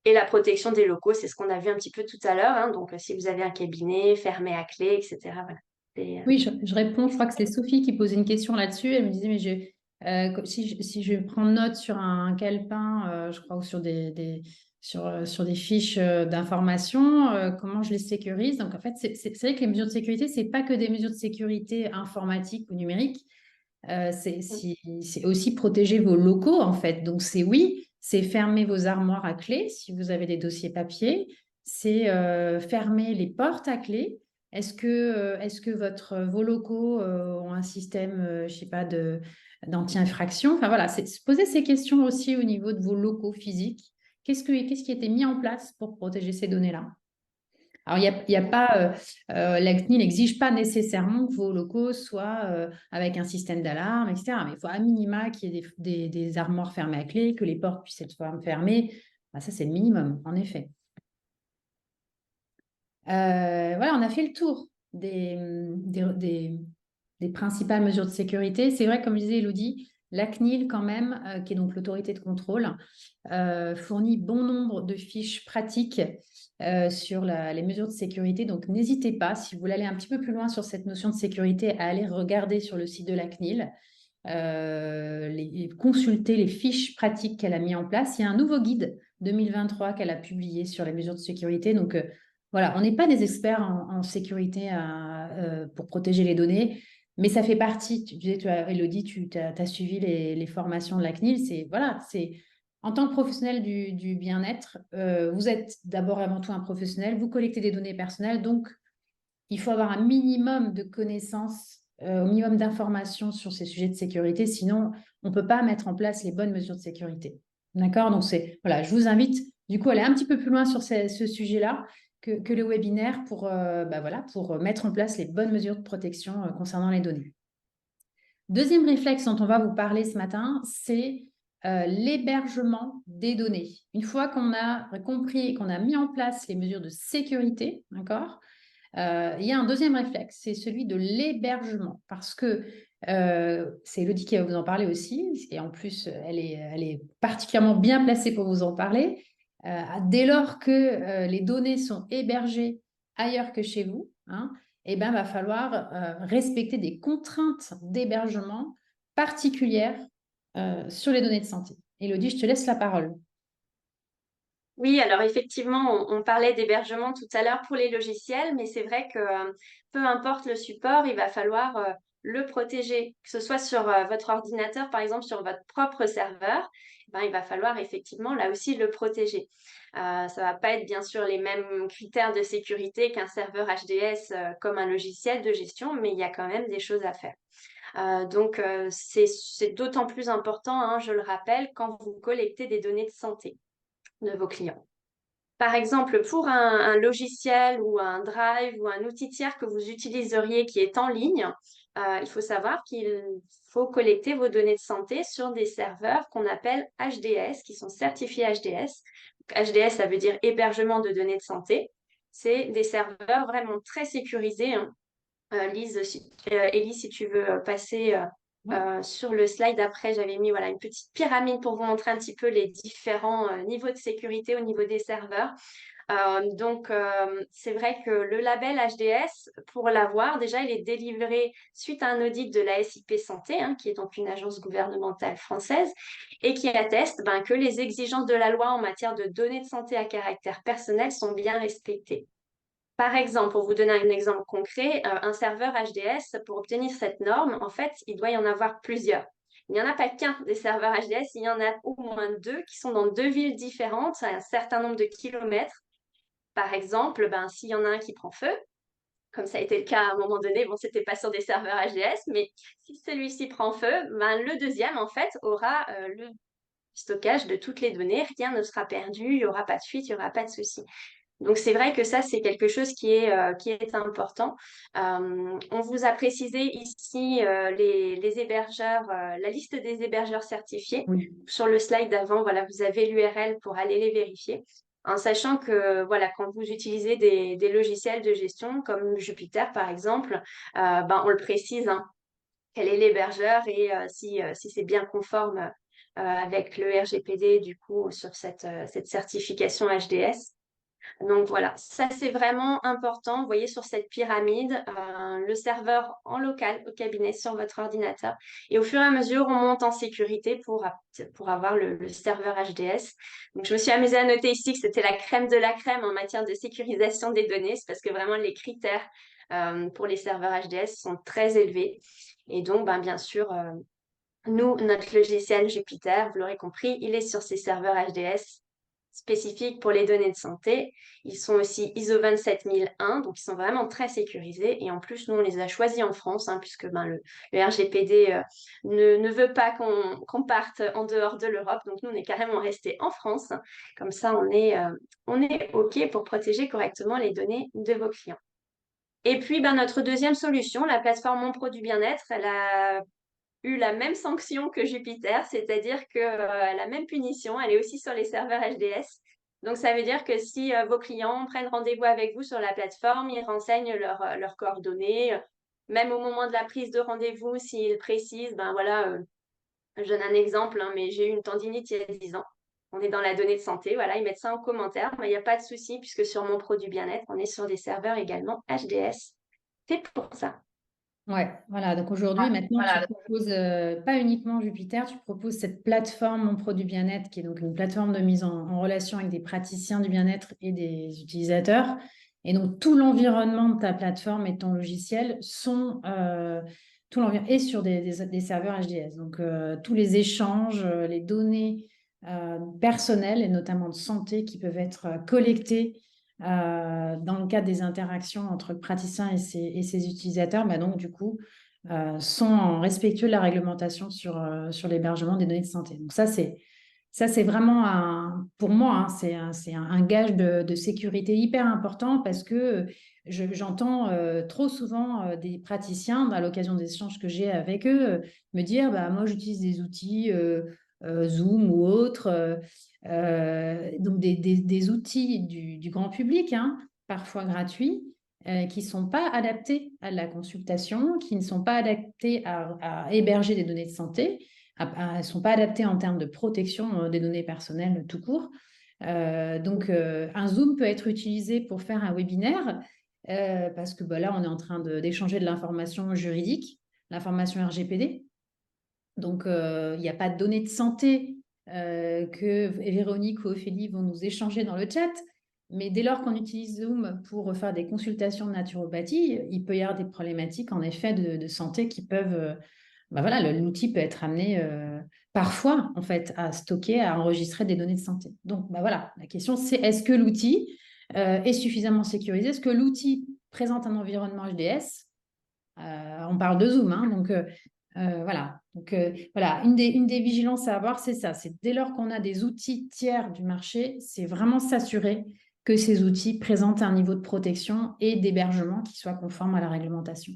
Et la protection des locaux, c'est ce qu'on a vu un petit peu tout à l'heure, hein. Donc, si vous avez un cabinet fermé à clé, etc. Voilà. Oui, je réponds. Je crois que c'est Sophie qui posait une question là-dessus. Elle me disait, mais si je prends note sur un calepin, je crois, ou sur sur des fiches d'information, comment je les sécurise? Donc, en fait, c'est vrai que les mesures de sécurité, c'est pas que des mesures de sécurité informatiques ou numériques. C'est aussi protéger vos locaux, en fait. Donc, oui, c'est fermer vos armoires à clé si vous avez des dossiers papier. C'est fermer les portes à clé. Est-ce que vos locaux ont un système, je sais pas, d'anti-infraction? Enfin voilà, c'est se poser ces questions aussi au niveau de vos locaux physiques. Qu'est-ce qui a été mis en place pour protéger ces données-là? Alors, il y a pas, la CNIL n'exige pas nécessairement que vos locaux soient avec un système d'alarme, etc. Mais il faut à minima qu'il y ait des armoires fermées à clé, que les portes puissent être fermées. Ah, ça, c'est le minimum, en effet. Voilà, on a fait le tour des principales mesures de sécurité. C'est vrai, comme disait Elodie, la CNIL, quand même, qui est donc l'autorité de contrôle, fournit bon nombre de fiches pratiques sur les mesures de sécurité. Donc, n'hésitez pas, si vous voulez aller un petit peu plus loin sur cette notion de sécurité, à aller regarder sur le site de la CNIL, consulter les fiches pratiques qu'elle a mis en place. Il y a un nouveau guide 2023 qu'elle a publié sur les mesures de sécurité. Donc, voilà, on n'est pas des experts en sécurité pour protéger les données, mais ça fait partie. Tu disais, Elodie, tu as suivi les formations de la CNIL. En tant que professionnel du bien-être, vous êtes d'abord et avant tout un professionnel, vous collectez des données personnelles, donc il faut avoir un minimum de connaissances, au minimum d'informations sur ces sujets de sécurité, sinon on ne peut pas mettre en place les bonnes mesures de sécurité. D'accord? Donc, voilà, je vous invite du coup à aller un petit peu plus loin sur ce sujet-là que le webinaire pour mettre en place les bonnes mesures de protection concernant les données. Deuxième réflexe dont on va vous parler ce matin, c'est l'hébergement des données. Une fois qu'on a compris et qu'on a mis en place les mesures de sécurité, d'accord, il y a un deuxième réflexe, c'est celui de l'hébergement, parce que c'est Elodie qui va vous en parler aussi, et en plus, elle est particulièrement bien placée pour vous en parler. Dès lors que les données sont hébergées ailleurs que chez vous, hein, eh ben, va falloir respecter des contraintes d'hébergement particulières sur les données de santé. Elodie, je te laisse la parole. Oui, alors effectivement, on parlait d'hébergement tout à l'heure pour les logiciels, mais c'est vrai que peu importe le support, il va falloir le protéger, que ce soit sur votre ordinateur, par exemple sur votre propre serveur, ben, il va falloir effectivement là aussi le protéger. Ça va pas être bien sûr les mêmes critères de sécurité qu'un serveur HDS comme un logiciel de gestion, mais il y a quand même des choses à faire. Donc, c'est d'autant plus important, hein, je le rappelle, quand vous collectez des données de santé de vos clients. Par exemple, pour un logiciel ou un drive ou un outil tiers que vous utiliseriez qui est en ligne, il faut savoir qu'il faut collecter vos données de santé sur des serveurs qu'on appelle HDS, qui sont certifiés HDS. Donc, HDS, ça veut dire hébergement de données de santé. C'est des serveurs vraiment très sécurisés, hein. Ellie, si tu veux passer Ouais. Sur le slide après, j'avais mis voilà, une petite pyramide pour vous montrer un petit peu les différents niveaux de sécurité au niveau des serveurs. C'est vrai que le label HDS, pour l'avoir, déjà, il est délivré suite à un audit de la SIP Santé, hein, qui est donc une agence gouvernementale française, et qui atteste que les exigences de la loi en matière de données de santé à caractère personnel sont bien respectées. Par exemple, pour vous donner un exemple concret, un serveur HDS, pour obtenir cette norme, en fait, il doit y en avoir plusieurs. Il n'y en a pas qu'un des serveurs HDS, il y en a au moins deux qui sont dans deux villes différentes, à un certain nombre de kilomètres. Par exemple, s'il y en a un qui prend feu, comme ça a été le cas à un moment donné, bon, c'était pas sur des serveurs HDS, mais si celui-ci prend feu, le deuxième, en fait, aura le stockage de toutes les données, rien ne sera perdu, il n'y aura pas de fuite, il n'y aura pas de souci. Donc, c'est vrai que ça, c'est quelque chose qui est important. On vous a précisé ici les hébergeurs, la liste des hébergeurs certifiés. Oui. Sur le slide d'avant, voilà, vous avez l'URL pour aller les vérifier. En sachant que voilà, quand vous utilisez des logiciels de gestion comme Jupyter, par exemple, on le précise, hein, quel est l'hébergeur et si c'est bien conforme avec le RGPD, du coup, sur cette certification HDS. Donc voilà, ça c'est vraiment important. Vous voyez sur cette pyramide, le serveur en local au cabinet sur votre ordinateur. Et au fur et à mesure, on monte en sécurité pour avoir le serveur HDS. Donc je me suis amusée à noter ici que c'était la crème de la crème en matière de sécurisation des données. C'est parce que vraiment les critères pour les serveurs HDS sont très élevés. Et donc, bien sûr, nous, notre logiciel Jupyter, vous l'aurez compris, il est sur ces serveurs HDS spécifiques pour les données de santé. Ils sont aussi ISO 27001, donc ils sont vraiment très sécurisés. Et en plus, nous, on les a choisis en France, hein, puisque le RGPD ne veut pas qu'on parte en dehors de l'Europe. Donc nous, on est carrément resté en France. Comme ça, on est OK pour protéger correctement les données de vos clients. Et puis, notre deuxième solution, la plateforme Mon Produit Bien-être, elle a eu la même sanction que Jupyter, c'est-à-dire que la même punition, elle est aussi sur les serveurs HDS. Donc, ça veut dire que si vos clients prennent rendez-vous avec vous sur la plateforme, ils renseignent leurs coordonnées, même au moment de la prise de rendez-vous, s'ils précisent, je donne un exemple, hein, mais j'ai eu une tendinite il y a 10 ans. On est dans la donnée de santé, voilà, ils mettent ça en commentaire, mais il n'y a pas de souci puisque sur mon produit bien-être, on est sur des serveurs également HDS. C'est pour ça. Ouais, voilà. Donc aujourd'hui, maintenant, tu proposes pas uniquement Jupyter, tu proposes cette plateforme Mon Produit Bien-être, qui est donc une plateforme de mise en relation avec des praticiens du bien-être et des utilisateurs. Et donc tout l'environnement de ta plateforme et de ton logiciel tout l'environnement est sur des serveurs HDS. Donc tous les échanges, les données personnelles et notamment de santé qui peuvent être collectées dans le cadre des interactions entre le praticien et ses utilisateurs, donc du coup, sont respectueux de la réglementation sur l'hébergement des données de santé. Donc ça, c'est vraiment, pour moi, hein, c'est un gage de sécurité hyper important parce que j'entends trop souvent des praticiens, à l'occasion des échanges que j'ai avec eux, me dire, moi, j'utilise des outils Zoom ou autres. Donc des outils du grand public, hein, parfois gratuits, qui ne sont pas adaptés à la consultation, qui ne sont pas adaptés à héberger des données de santé, ne sont pas adaptés en termes de protection des données personnelles tout court. Un Zoom peut être utilisé pour faire un webinaire, parce que là, on est en train d'échanger de l'information juridique, l'information RGPD. Donc, il n'y a pas de données de santé que Véronique ou Ophélie vont nous échanger dans le chat. Mais dès lors qu'on utilise Zoom pour faire des consultations de naturopathie, il peut y avoir des problématiques en effet de santé qui peuvent... l'outil peut être amené parfois en fait à stocker, à enregistrer des données de santé. Donc la question c'est est-ce que l'outil est suffisamment sécurisé? Est-ce que l'outil présente un environnement HDS? On parle de Zoom, hein, donc voilà. Donc voilà, une des vigilances à avoir, c'est ça. C'est dès lors qu'on a des outils tiers du marché, c'est vraiment s'assurer que ces outils présentent un niveau de protection et d'hébergement qui soit conforme à la réglementation.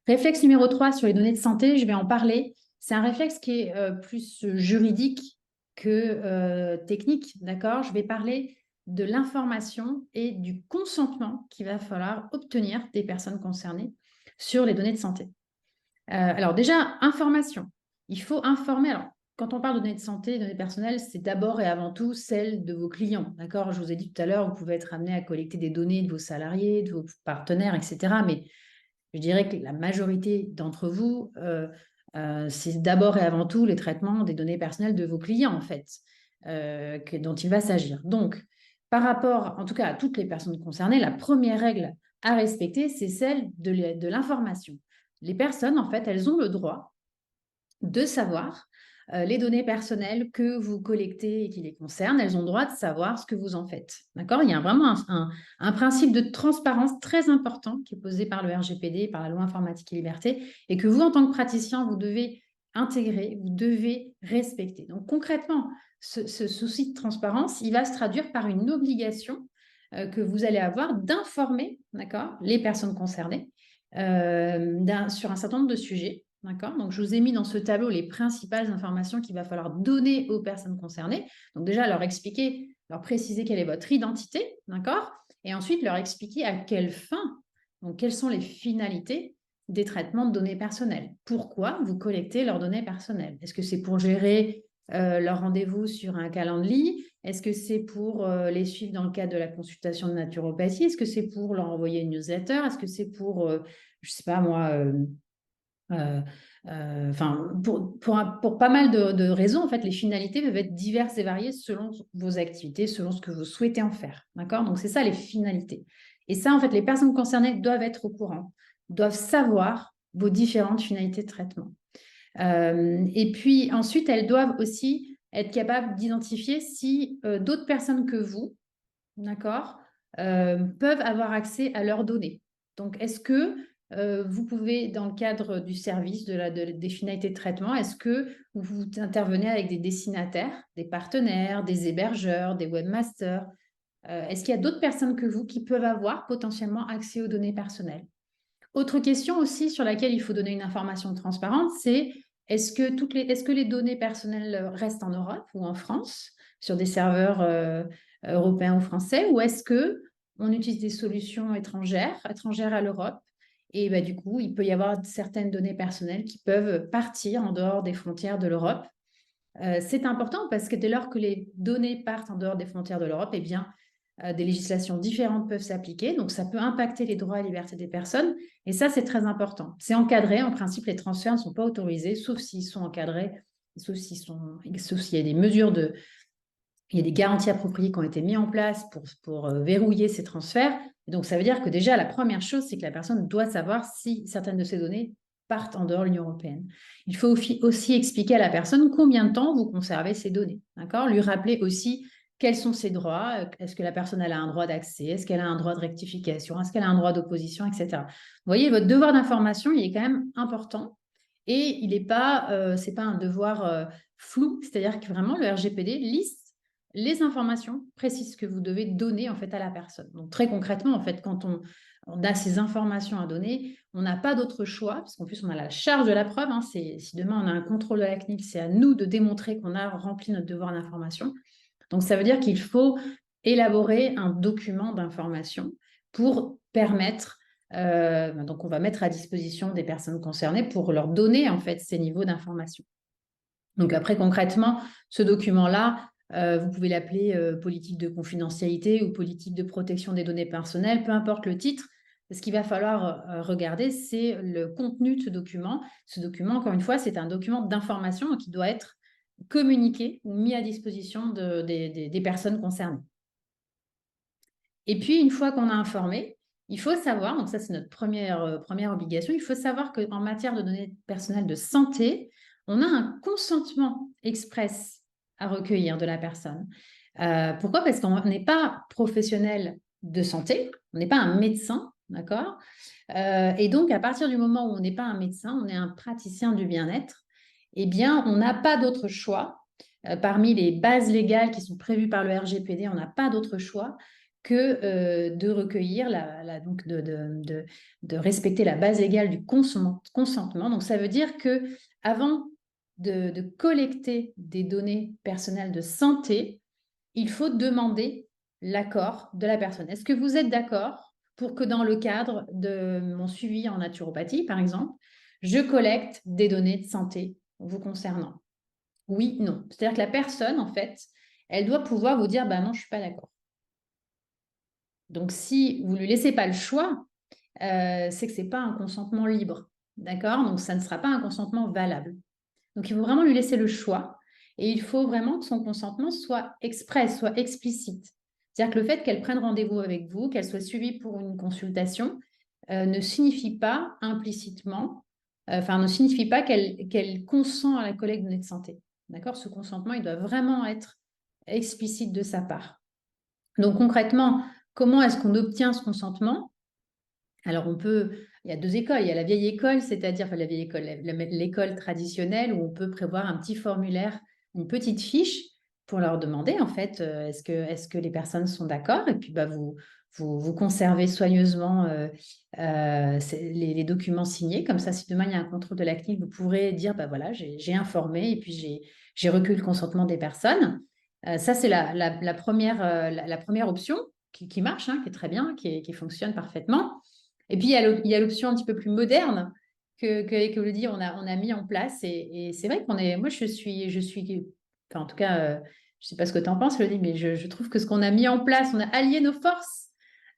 Réflexe numéro 3 sur les données de santé, je vais en parler. C'est un réflexe qui est plus juridique que technique, d'accord? Je vais parler de l'information et du consentement qu'il va falloir obtenir des personnes concernées sur les données de santé. Alors déjà, information. Il faut informer. Alors, quand on parle de données de santé, données personnelles, c'est d'abord et avant tout celles de vos clients. D'accord? Je vous ai dit tout à l'heure, vous pouvez être amené à collecter des données de vos salariés, de vos partenaires, etc. Mais je dirais que la majorité d'entre vous, c'est d'abord et avant tout les traitements des données personnelles de vos clients, en fait, dont il va s'agir. Donc, par rapport, en tout cas, à toutes les personnes concernées, la première règle à respecter, c'est celle de l'information. Les personnes, en fait, elles ont le droit de savoir les données personnelles que vous collectez et qui les concernent. Elles ont le droit de savoir ce que vous en faites. D'accord? Il y a vraiment un principe de transparence très important qui est posé par le RGPD, par la loi informatique et liberté, et que vous, en tant que praticien, vous devez intégrer, vous devez respecter. Donc concrètement, ce souci de transparence, il va se traduire par une obligation que vous allez avoir d'informer, d'accord, les personnes concernées sur un certain nombre de sujets. D'accord? Donc, je vous ai mis dans ce tableau les principales informations qu'il va falloir donner aux personnes concernées. Donc, déjà, leur expliquer, leur préciser quelle est votre identité, d'accord? Et ensuite, leur expliquer à quelle fin, donc quelles sont les finalités des traitements de données personnelles. Pourquoi vous collectez leurs données personnelles? Est-ce que c'est pour gérer leur rendez-vous sur un calendrier? Est-ce que c'est pour les suivre dans le cadre de la consultation de naturopathie? Est-ce que c'est pour leur envoyer une newsletter? Est-ce que c'est pour, je ne sais pas moi, enfin, pour pas mal de raisons, en fait, les finalités peuvent être diverses et variées selon vos activités, selon ce que vous souhaitez en faire. D'accord? Donc, c'est ça les finalités. Et ça, en fait, les personnes concernées doivent être au courant, doivent savoir vos différentes finalités de traitement. Et puis ensuite, elles doivent aussi être capables d'identifier si d'autres personnes que vous, d'accord, peuvent avoir accès à leurs données. Donc, est-ce que vous pouvez, dans le cadre du service des finalités de traitement, est-ce que vous intervenez avec des destinataires, des partenaires, des hébergeurs, des webmasters? Est-ce qu'il y a d'autres personnes que vous qui peuvent avoir potentiellement accès aux données personnelles? Autre question aussi sur laquelle il faut donner une information transparente, c'est est-ce que les données personnelles restent en Europe ou en France, sur des serveurs européens ou français, ou est-ce que on utilise des solutions étrangères à l'Europe? Et bah, du coup, il peut y avoir certaines données personnelles qui peuvent partir en dehors des frontières de l'Europe. C'est important parce que dès lors que les données partent en dehors des frontières de l'Europe, eh bien, des législations différentes peuvent s'appliquer. Donc, ça peut impacter les droits et libertés des personnes. Et ça, c'est très important. C'est encadré. En principe, les transferts ne sont pas autorisés, sauf s'ils sont encadrés, sauf s'il y a des mesures il y a des garanties appropriées qui ont été mises en place pour verrouiller ces transferts. Et donc, ça veut dire que déjà, la première chose, c'est que la personne doit savoir si certaines de ces données partent en dehors de l'Union européenne. Il faut aussi expliquer à la personne combien de temps vous conservez ces données. D'accord? Lui rappeler aussi quels sont ses droits. Est-ce que la personne elle a un droit d'accès? Est-ce qu'elle a un droit de rectification? Est-ce qu'elle a un droit d'opposition, etc. Vous voyez, votre devoir d'information, il est quand même important. Et il n'est pas, c'est pas un devoir flou, c'est-à-dire que vraiment le RGPD liste les informations précises que vous devez donner en fait à la personne. Donc très concrètement, en fait, quand on a ces informations à donner, on n'a pas d'autre choix, parce qu'en plus on a la charge de la preuve. Hein, si demain on a un contrôle de la CNIL, c'est à nous de démontrer qu'on a rempli notre devoir d'information. Donc ça veut dire qu'il faut élaborer un document d'information pour permettre, donc on va mettre à disposition des personnes concernées pour leur donner en fait ces niveaux d'information. Donc après concrètement, ce document-là, vous pouvez l'appeler politique de confidentialité ou politique de protection des données personnelles, peu importe le titre. Ce qu'il va falloir regarder, c'est le contenu de ce document. Ce document, encore une fois, c'est un document d'information qui doit être communiqué ou mis à disposition des personnes concernées. Et puis, une fois qu'on a informé, il faut savoir, donc ça c'est notre première obligation, il faut savoir qu'en matière de données personnelles de santé, on a un consentement express à recueillir de la personne. Pourquoi? Parce qu'on n'est pas professionnel de santé, on n'est pas un médecin, d'accord? Et donc, à partir du moment où on n'est pas un médecin, on est un praticien du bien-être, eh bien, on n'a pas d'autre choix. Parmi les bases légales qui sont prévues par le RGPD, on n'a pas d'autre choix que de recueillir, donc de respecter la base légale du consentement. Donc, ça veut dire que avant de collecter des données personnelles de santé, il faut demander l'accord de la personne. Est-ce que vous êtes d'accord pour que dans le cadre de mon suivi en naturopathie, par exemple, je collecte des données de santé vous concernant. Oui, non. C'est-à-dire que la personne, en fait, elle doit pouvoir vous dire, bah non, je ne suis pas d'accord. Donc, si vous ne lui laissez pas le choix, c'est que ce n'est pas un consentement libre. D'accord? Donc, ça ne sera pas un consentement valable. Donc, il faut vraiment lui laisser le choix et il faut vraiment que son consentement soit express, soit explicite. C'est-à-dire que le fait qu'elle prenne rendez-vous avec vous, qu'elle soit suivie pour une consultation, ne signifie pas implicitement, ne signifie pas qu'elle consent à la collecte de données de santé. D'accord? Ce consentement, il doit vraiment être explicite de sa part. Donc, concrètement, comment est-ce qu'on obtient ce consentement? Alors, il y a deux écoles. Il y a la vieille école, c'est-à-dire la vieille école, l'école traditionnelle où on peut prévoir un petit formulaire, une petite fiche pour leur demander, en fait, est-ce que les personnes sont d'accord? Et puis, vous conservez soigneusement les documents signés. Comme ça, si demain il y a un contrôle de la CNIL, vous pourrez dire, bah voilà, j'ai informé et puis j'ai recueilli le consentement des personnes. Ça, c'est la première option qui marche, hein, qui est très bien, qui fonctionne parfaitement. Et puis, il y a l'option un petit peu plus moderne que Elodie, on a mis en place. Et c'est vrai moi, enfin, en tout cas, je ne sais pas ce que tu en penses, Elodie, mais je trouve que ce qu'on a mis en place, on a allié nos forces.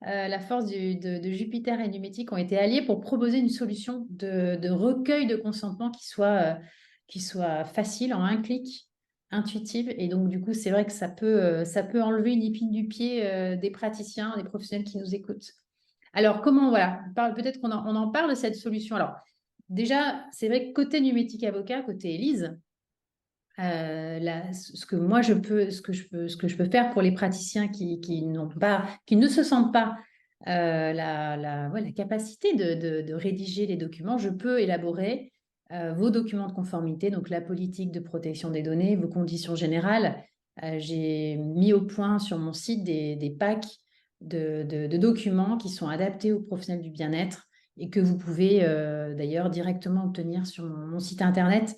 La force de Jupiter et Numétique ont été alliés pour proposer une solution de recueil de consentement qui soit facile, en un clic, intuitive. Et donc, du coup, c'est vrai que ça peut enlever une épine du pied des praticiens, des professionnels qui nous écoutent. Alors, voilà, peut-être on en parle de cette solution. Alors, déjà, c'est vrai que côté Numétique Avocat, côté Élise, ce que moi ce que je peux faire pour les praticiens qui ne se sentent pas la capacité de rédiger les documents, je peux élaborer vos documents de conformité, donc la politique de protection des données, vos conditions générales. J'ai mis au point sur mon site des packs de documents qui sont adaptés aux professionnels du bien-être et que vous pouvez d'ailleurs directement obtenir sur mon site internet.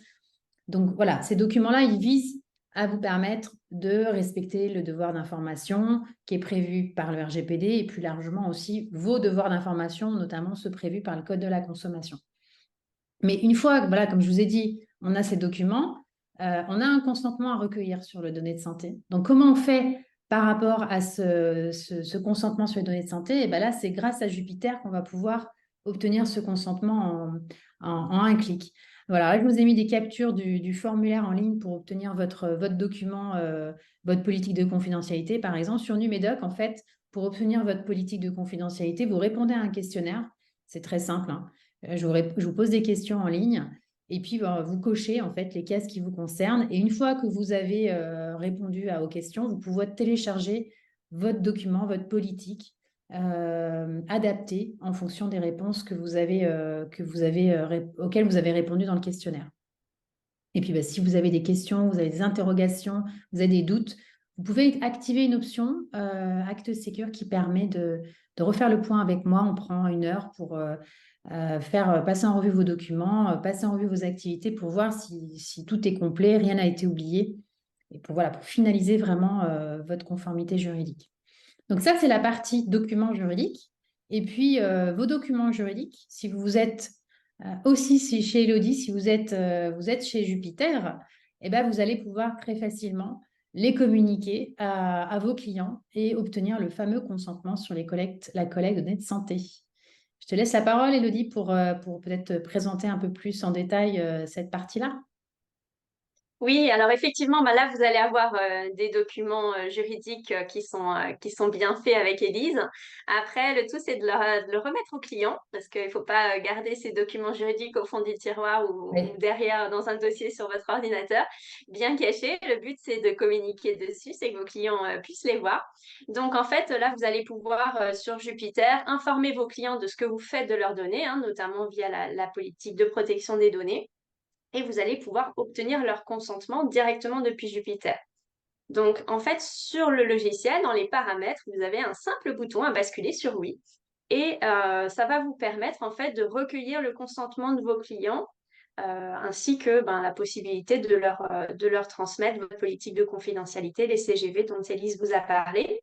Donc voilà, ces documents-là, ils visent à vous permettre de respecter le devoir d'information qui est prévu par le RGPD et plus largement aussi vos devoirs d'information, notamment ceux prévus par le Code de la consommation. Mais une fois, voilà, comme je vous ai dit, on a ces documents, on a un consentement à recueillir sur les données de santé. Donc, comment on fait par rapport à ce consentement sur les données de santé? Et bien là, c'est grâce à Jupiter qu'on va pouvoir obtenir ce consentement en un clic. Voilà, là, je vous ai mis des captures du formulaire en ligne pour obtenir votre document, votre politique de confidentialité. Par exemple, sur Numédoc, en fait, pour obtenir votre politique de confidentialité, vous répondez à un questionnaire. C'est très simple, hein. Je vous pose des questions en ligne et puis vous cochez en fait les cases qui vous concernent. Et une fois que vous avez répondu aux questions, vous pouvez télécharger votre document, votre politique adaptée en fonction des réponses auxquelles vous avez répondu dans le questionnaire. Et puis, si vous avez des questions, vous avez des interrogations, vous avez des doutes, vous pouvez activer une option Acte Secure qui permet de refaire le point avec moi. On prend 1 heure pour faire passer en revue vos documents, passer en revue vos activités pour voir si tout est complet, rien n'a été oublié, et pour finaliser vraiment votre conformité juridique. Donc ça, c'est la partie documents juridiques. Et puis, vos documents juridiques, si vous êtes aussi chez Elodie, si vous êtes chez Jupiter, eh ben, vous allez pouvoir très facilement les communiquer à vos clients et obtenir le fameux consentement sur la collecte de données de santé. Je te laisse la parole, Elodie, pour peut-être présenter un peu plus en détail cette partie-là. Oui, alors effectivement, bah là, vous allez avoir des documents juridiques qui sont bien faits avec Élise. Après, le tout, c'est de le remettre au client parce qu'il ne faut pas garder ces documents juridiques au fond du tiroir ou Oui. derrière dans un dossier sur votre ordinateur, bien cachés. Le but, c'est de communiquer dessus, c'est que vos clients puissent les voir. Donc, en fait, là, vous allez pouvoir, sur Jupiter, informer vos clients de ce que vous faites de leurs données, hein, notamment via la politique de protection des données et vous allez pouvoir obtenir leur consentement directement depuis Jupiter. Donc, en fait, sur le logiciel, dans les paramètres, vous avez un simple bouton à basculer sur oui. Et ça va vous permettre, en fait, de recueillir le consentement de vos clients, ainsi que la possibilité de leur transmettre votre politique de confidentialité, les CGV dont Élise vous a parlé.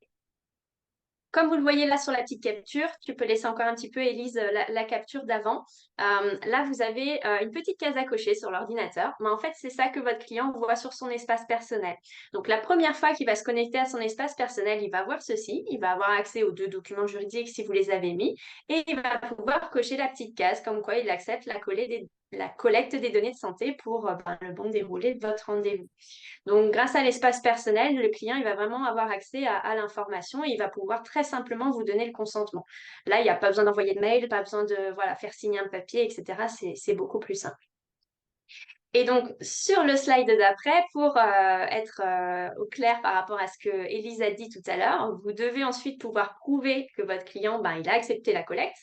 comme vous le voyez là sur la petite capture, tu peux laisser encore un petit peu, Élise, la capture d'avant. Là, vous avez une petite case à cocher sur l'ordinateur. Mais en fait, c'est ça que votre client voit sur son espace personnel. Donc, la première fois qu'il va se connecter à son espace personnel, il va voir ceci. Il va avoir accès aux 2 documents juridiques si vous les avez mis. Et il va pouvoir cocher la petite case comme quoi il accepte la collecte des données de santé pour le bon déroulé de votre rendez-vous. Donc, grâce à l'espace personnel, le client il va vraiment avoir accès à l'information et il va pouvoir très simplement vous donner le consentement. Là, il n'y a pas besoin d'envoyer de mail, pas besoin de faire signer un papier, etc. C'est beaucoup plus simple. Et donc, sur le slide d'après, pour être au clair par rapport à ce que Élise a dit tout à l'heure, vous devez ensuite pouvoir prouver que votre client, il a accepté la collecte.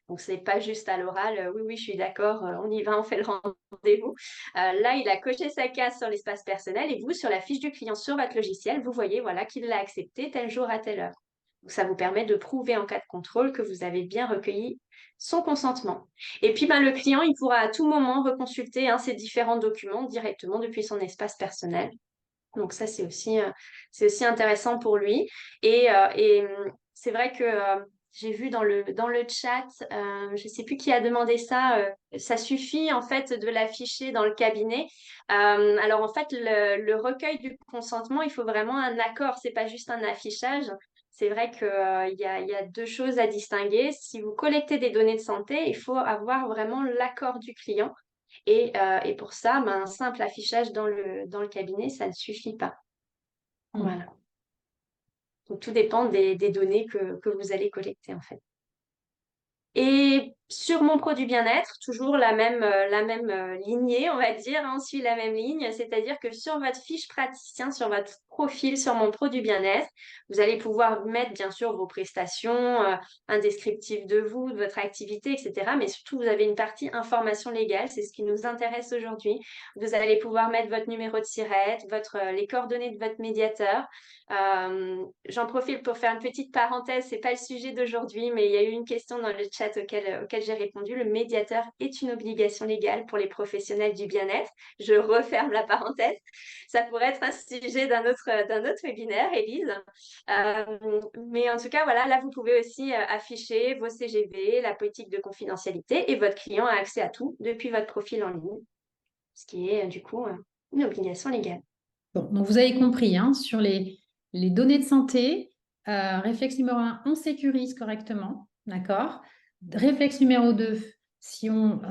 Donc, c'est pas juste à l'oral, oui, oui, je suis d'accord, on y va, on fait le rendez-vous. Là, il a coché sa case sur l'espace personnel et vous, sur la fiche du client sur votre logiciel, vous voyez voilà, qu'il l'a accepté tel jour à telle heure. Donc, ça vous permet de prouver en cas de contrôle que vous avez bien recueilli son consentement. Et puis, le client, il pourra à tout moment reconsulter ces différents documents directement depuis son espace personnel. Donc, ça, c'est aussi intéressant pour lui. C'est vrai que j'ai vu dans le chat, je ne sais plus qui a demandé ça, ça suffit en fait de l'afficher dans le cabinet. Alors, en fait, le recueil du consentement, il faut vraiment un accord, c'est pas juste un affichage. C'est vrai qu'il y a 2 choses à distinguer. Si vous collectez des données de santé, il faut avoir vraiment l'accord du client. Et pour ça, un simple affichage dans le cabinet, ça ne suffit pas. Voilà. Donc, tout dépend des données que vous allez collecter, en fait. Et sur mon produit bien-être, toujours la même lignée, on va dire, on suit la même ligne, c'est-à-dire que sur votre fiche praticien, sur votre profil, sur mon produit bien-être, vous allez pouvoir mettre bien sûr vos prestations, un descriptif de vous, de votre activité, etc. Mais surtout, vous avez une partie information légale, c'est ce qui nous intéresse aujourd'hui. Vous allez pouvoir mettre votre numéro de SIRET, les coordonnées de votre médiateur. J'en profite pour faire une petite parenthèse, c'est pas le sujet d'aujourd'hui, mais il y a eu une question dans le chat auquel j'ai répondu. Le médiateur est une obligation légale pour les professionnels du bien-être. Je referme la parenthèse. Ça pourrait être un sujet d'un autre webinaire, Élise. Mais en tout cas, voilà, là, vous pouvez aussi afficher vos CGV, la politique de confidentialité, et votre client a accès à tout depuis votre profil en ligne, ce qui est du coup une obligation légale. Bon, donc vous avez compris, sur les données de santé, réflexe numéro 1, on sécurise correctement, d'accord? Réflexe numéro 2, si on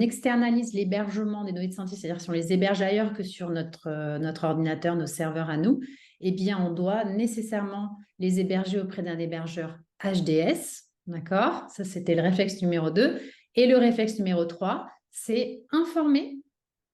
externalise l'hébergement des données de santé, c'est-à-dire si on les héberge ailleurs que sur notre ordinateur, nos serveurs à nous, eh bien, on doit nécessairement les héberger auprès d'un hébergeur HDS, d'accord? Ça, c'était le réflexe numéro 2. Et le réflexe numéro 3, c'est informer.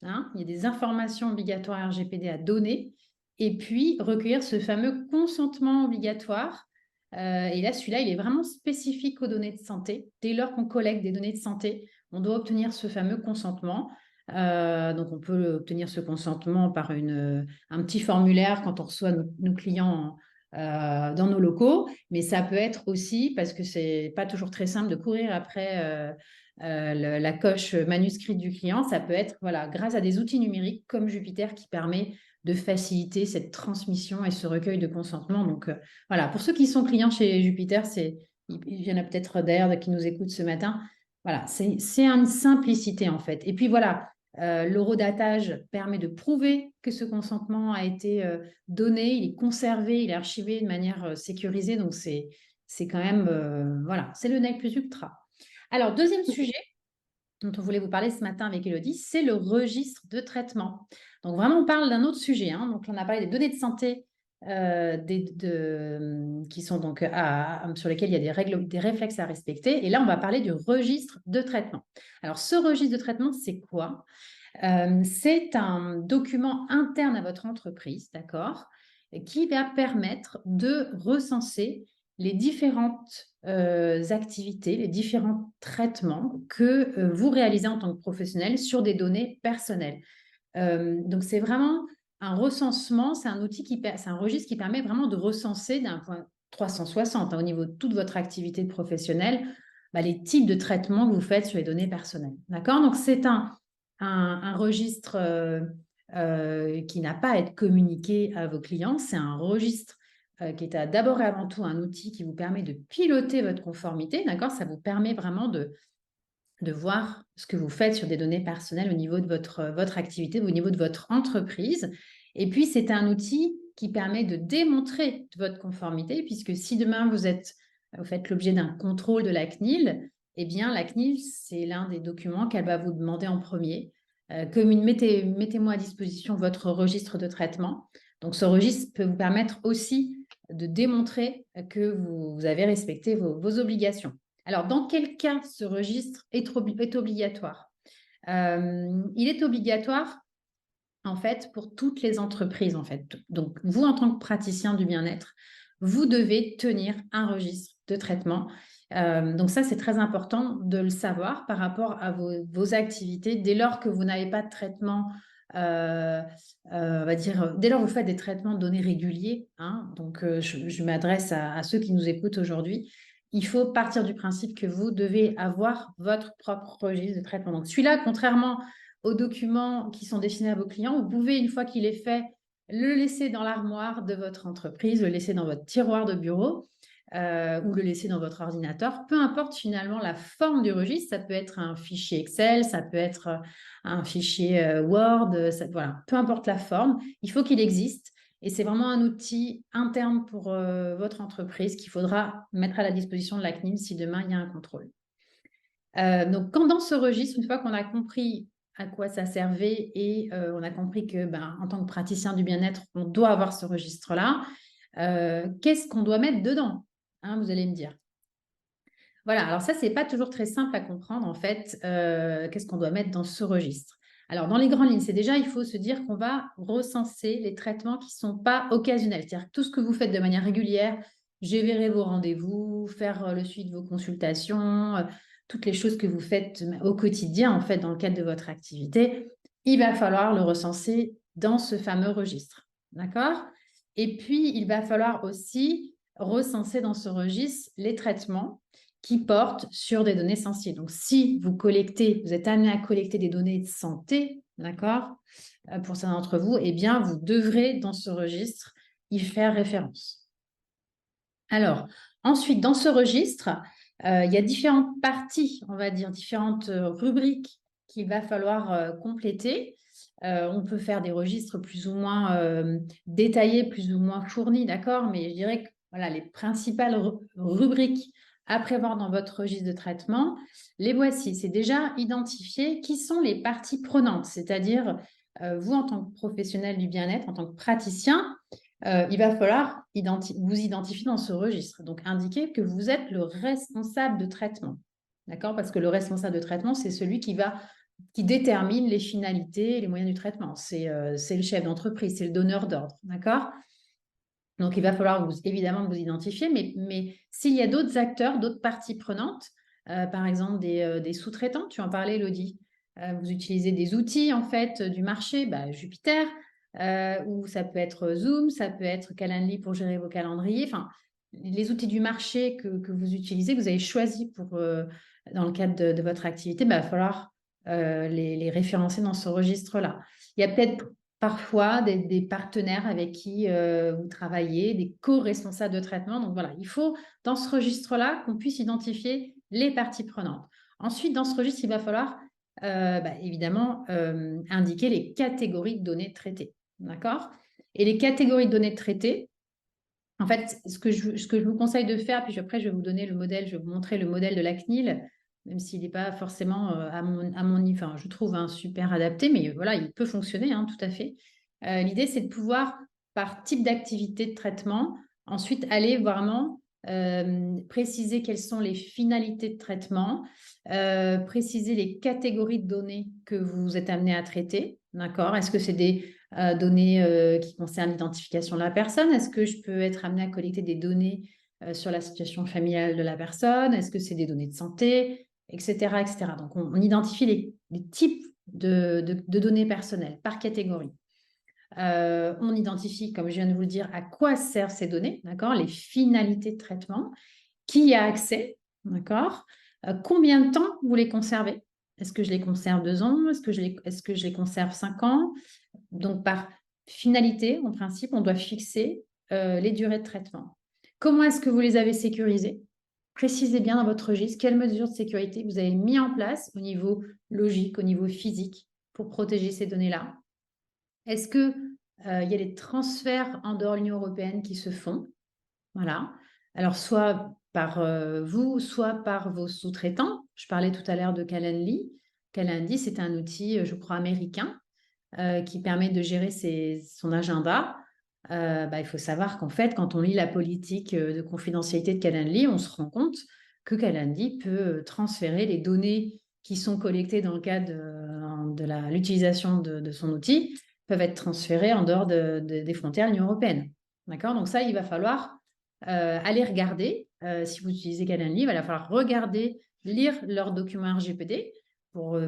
Il y a des informations obligatoires RGPD à donner et puis recueillir ce fameux consentement obligatoire. Et là, celui-là, il est vraiment spécifique aux données de santé. Dès lors qu'on collecte des données de santé, on doit obtenir ce fameux consentement. Donc, on peut obtenir ce consentement par un petit formulaire quand on reçoit nos clients dans nos locaux, mais ça peut être aussi, parce que c'est pas toujours très simple de courir après la coche manuscrite du client, ça peut être grâce à des outils numériques comme Jupiter qui permet de faciliter cette transmission et ce recueil de consentement. Donc voilà, pour ceux qui sont clients chez Jupiter, il y en a peut-être d'ailleurs qui nous écoutent ce matin. Voilà, c'est une simplicité en fait. Et puis voilà, l'horodatage permet de prouver que ce consentement a été donné, il est conservé, il est archivé de manière sécurisée. Donc c'est quand même, voilà, c'est le nec plus ultra. Alors, deuxième sujet dont on voulait vous parler ce matin avec Élodie, c'est le registre de traitement. Donc, vraiment, on parle d'un autre sujet. Donc, on a parlé des données de santé qui sont donc sur lesquelles il y a des règles, des réflexes à respecter. Et là, on va parler du registre de traitement. Alors, ce registre de traitement, c'est quoi? C'est un document interne à votre entreprise, d'accord, qui va permettre de recenser les différentes activités, les différents traitements que vous réalisez en tant que professionnel sur des données personnelles. Donc, c'est vraiment un recensement, c'est un registre qui permet vraiment de recenser d'un point 360 au niveau de toute votre activité professionnelle, les types de traitements que vous faites sur les données personnelles. D'accord? Donc, c'est un registre qui n'a pas à être communiqué à vos clients, c'est un registre qui est d'abord et avant tout un outil qui vous permet de piloter votre conformité, d'accord? Ça vous permet vraiment de voir ce que vous faites sur des données personnelles au niveau de votre activité, au niveau de votre entreprise. Et puis, c'est un outil qui permet de démontrer votre conformité, puisque si demain vous faites l'objet d'un contrôle de la CNIL, eh bien, la CNIL, c'est l'un des documents qu'elle va vous demander en premier. Mettez-moi à disposition votre registre de traitement. Donc, ce registre peut vous permettre aussi de démontrer que vous avez respecté vos obligations. Alors, dans quel cas ce registre est obligatoire? Il est obligatoire, en fait, pour toutes les entreprises, en fait. Donc, vous, en tant que praticien du bien-être, vous devez tenir un registre de traitement. Donc, ça, c'est très important de le savoir par rapport à vos activités. Dès lors que vous n'avez pas de traitement, on va dire, dès lors que vous faites des traitements de données réguliers, hein, donc je m'adresse à ceux qui nous écoutent aujourd'hui, il faut partir du principe que vous devez avoir votre propre registre de traitement. Donc, celui-là, contrairement aux documents qui sont destinés à vos clients, vous pouvez, une fois qu'il est fait, le laisser dans l'armoire de votre entreprise, le laisser dans votre tiroir de bureau ou le laisser dans votre ordinateur. Peu importe finalement la forme du registre, ça peut être un fichier Excel, ça peut être un fichier Word, voilà, peu importe la forme, il faut qu'il existe. Et c'est vraiment un outil interne pour votre entreprise qu'il faudra mettre à la disposition de la CNIL si demain il y a un contrôle. Donc, quand dans ce registre, une fois qu'on a compris à quoi ça servait et on a compris que, en tant que praticien du bien-être, on doit avoir ce registre-là, qu'est-ce qu'on doit mettre dedans, hein, vous allez me dire. Voilà, alors ça, c'est pas toujours très simple à comprendre, en fait, qu'est-ce qu'on doit mettre dans ce registre. Alors, dans les grandes lignes, c'est déjà, il faut se dire qu'on va recenser les traitements qui ne sont pas occasionnels. C'est-à-dire que tout ce que vous faites de manière régulière, gérer vos rendez-vous, faire le suivi de vos consultations, toutes les choses que vous faites au quotidien, en fait, dans le cadre de votre activité, il va falloir le recenser dans ce fameux registre. D'accord? Et puis, il va falloir aussi recenser dans ce registre les traitements qui portent sur des données sensibles. Donc, si vous êtes amené à collecter des données de santé, d'accord, pour certains d'entre vous, eh bien, vous devrez, dans ce registre, y faire référence. Alors, ensuite, dans ce registre, il y a différentes parties, on va dire, différentes rubriques qu'il va falloir compléter. On peut faire des registres plus ou moins détaillés, plus ou moins fournis, d'accord, mais je dirais que voilà, les principales rubriques à prévoir dans votre registre de traitement, les voici. C'est déjà identifier qui sont les parties prenantes, c'est-à-dire vous en tant que professionnel du bien-être, en tant que praticien, il va falloir vous identifier dans ce registre. Donc, indiquer que vous êtes le responsable de traitement. D'accord? Parce que le responsable de traitement, c'est celui qui détermine les finalités et les moyens du traitement. C'est le chef d'entreprise, c'est le donneur d'ordre. D'accord? Donc, il va falloir évidemment vous identifier, mais s'il y a d'autres acteurs, d'autres parties prenantes, par exemple des sous-traitants, tu en parlais, Elodie, vous utilisez des outils en fait du marché, Jupiter, ou ça peut être Zoom, ça peut être Calendly pour gérer vos calendriers, enfin, les outils du marché que vous utilisez, que vous avez choisi dans le cadre de votre activité, il va falloir les référencer dans ce registre-là. Il y a peut-être parfois des partenaires avec qui vous travaillez, des co-responsables de traitement. Donc voilà, il faut dans ce registre-là qu'on puisse identifier les parties prenantes. Ensuite, dans ce registre, il va falloir évidemment indiquer les catégories de données traitées. D'accord? Et les catégories de données traitées, en fait, ce que je vous conseille de faire, puis après je vais vous donner le modèle, je vais vous montrer le modèle de la CNIL, même s'il n'est pas forcément à mon niveau, enfin, je trouve super adapté, mais voilà, il peut fonctionner, hein, tout à fait. L'idée, c'est de pouvoir, par type d'activité de traitement, ensuite aller vraiment préciser quelles sont les finalités de traitement, préciser les catégories de données que vous êtes amené à traiter, d'accord? Est-ce que c'est des données qui concernent l'identification de la personne? Est-ce que je peux être amené à collecter des données sur la situation familiale de la personne? Est-ce que c'est des données de santé, etc., etc. Donc, on identifie les types de données personnelles par catégorie. On identifie, comme je viens de vous le dire, à quoi servent ces données, d'accord, les finalités de traitement, qui y a accès, d'accord, combien de temps vous les conservez. Est-ce que je les conserve 2 ans? Est-ce que je les conserve 5 ans? Donc, par finalité, en principe, on doit fixer les durées de traitement. Comment est-ce que vous les avez sécurisées? Précisez bien dans votre registre quelles mesures de sécurité vous avez mis en place au niveau logique, au niveau physique pour protéger ces données-là. Est-ce que il y a des transferts en dehors de l'Union européenne qui se font? Voilà. Alors, soit par vous, soit par vos sous-traitants. Je parlais tout à l'heure de Calendly. Calendly, c'est un outil, je crois, américain qui permet de gérer son agenda. Il faut savoir qu'en fait, quand on lit la politique de confidentialité de Calendly, on se rend compte que Calendly peut transférer les données qui sont collectées dans le cadre de l'utilisation de son outil, peuvent être transférées en dehors des frontières de l'Union européenne. D'accord? Donc ça, il va falloir aller regarder. Si vous utilisez Calendly, il va falloir regarder, lire leurs documents RGPD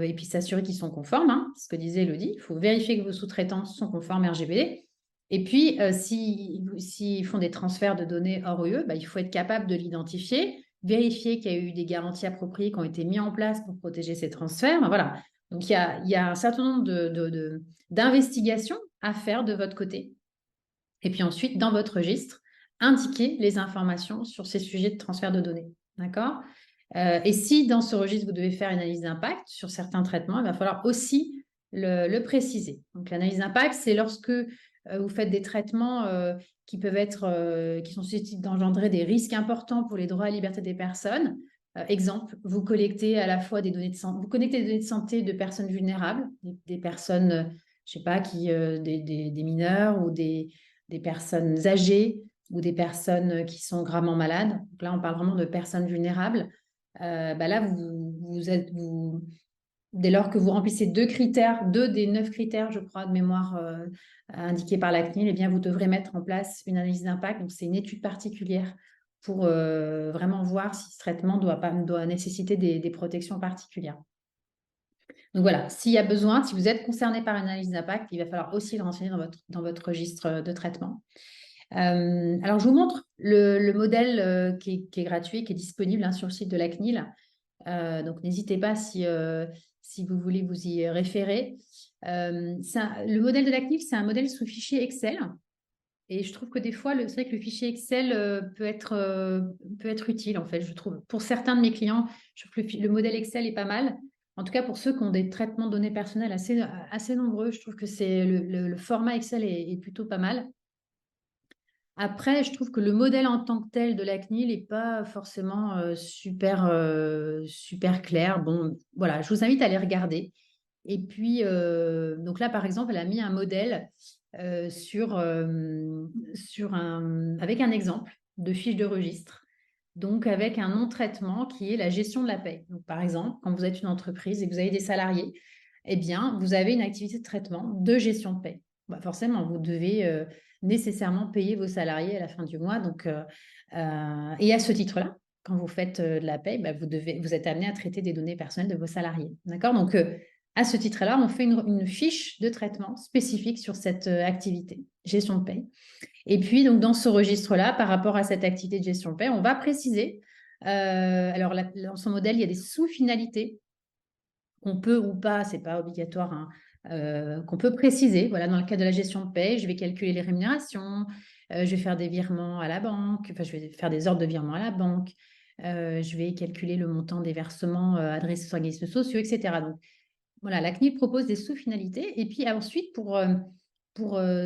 et puis s'assurer qu'ils sont conformes. Hein, ce que disait Elodie, il faut vérifier que vos sous-traitants sont conformes RGPD. Et puis, s'ils font des transferts de données hors UE, il faut être capable de l'identifier, vérifier qu'il y a eu des garanties appropriées qui ont été mises en place pour protéger ces transferts. Voilà. Donc, il y a un certain nombre d'investigations à faire de votre côté. Et puis ensuite, dans votre registre, indiquer les informations sur ces sujets de transfert de données. D'accord? Et si dans ce registre, vous devez faire une analyse d'impact sur certains traitements, il va falloir aussi le préciser. Donc, l'analyse d'impact, c'est lorsque vous faites des traitements qui peuvent être, qui sont susceptibles d'engendrer des risques importants pour les droits et libertés des personnes. Exemple, vous collectez à la fois des données de santé, vous connectez des données de santé de personnes vulnérables, des personnes, je ne sais pas, des mineurs ou des personnes âgées ou des personnes qui sont gravement malades. Donc là, on parle vraiment de personnes vulnérables. Là, dès lors que vous remplissez deux des 9 critères, je crois, de mémoire indiqués par la CNIL, eh bien, vous devrez mettre en place une analyse d'impact. Donc, c'est une étude particulière pour vraiment voir si ce traitement doit nécessiter des protections particulières. Donc voilà, s'il y a besoin, si vous êtes concerné par une analyse d'impact, il va falloir aussi le renseigner dans votre registre de traitement. Alors, je vous montre le modèle qui est gratuit, qui est disponible sur le site de la CNIL. Donc, n'hésitez pas si vous voulez vous y référer. Le modèle de la CNIL, c'est un modèle sous fichier Excel. Et je trouve que des fois, c'est vrai que le fichier Excel peut être utile, en fait, je trouve. Pour certains de mes clients, je trouve que le modèle Excel est pas mal. En tout cas, pour ceux qui ont des traitements de données personnelles assez nombreux, je trouve que le format Excel est plutôt pas mal. Après, je trouve que le modèle en tant que tel de la CNIL n'est pas forcément super clair. Bon, voilà, je vous invite à les regarder. Et puis, donc là, par exemple, elle a mis un modèle avec un exemple de fiche de registre, donc avec un non-traitement qui est la gestion de la paie. Donc, par exemple, quand vous êtes une entreprise et que vous avez des salariés, eh bien, vous avez une activité de traitement de gestion de paie. Forcément, vous devez nécessairement payer vos salariés à la fin du mois. Donc, et à ce titre-là, quand vous faites de la paie, vous êtes amené à traiter des données personnelles de vos salariés. D'accord? Donc, à ce titre-là, on fait une fiche de traitement spécifique sur cette activité, gestion de paie. Et puis, donc, dans ce registre-là, par rapport à cette activité de gestion de paie, on va préciser, alors dans son modèle, il y a des sous-finalités qu'on peut ou pas, c'est pas obligatoire, hein, qu'on peut préciser. Voilà, dans le cas de la gestion de paie, je vais calculer les rémunérations, je vais faire des virements à la banque, enfin, je vais faire des ordres de virement à la banque, je vais calculer le montant des versements adressés aux organismes sociaux, etc. Donc, voilà, la CNIL propose des sous-finalités. Et puis ensuite, pour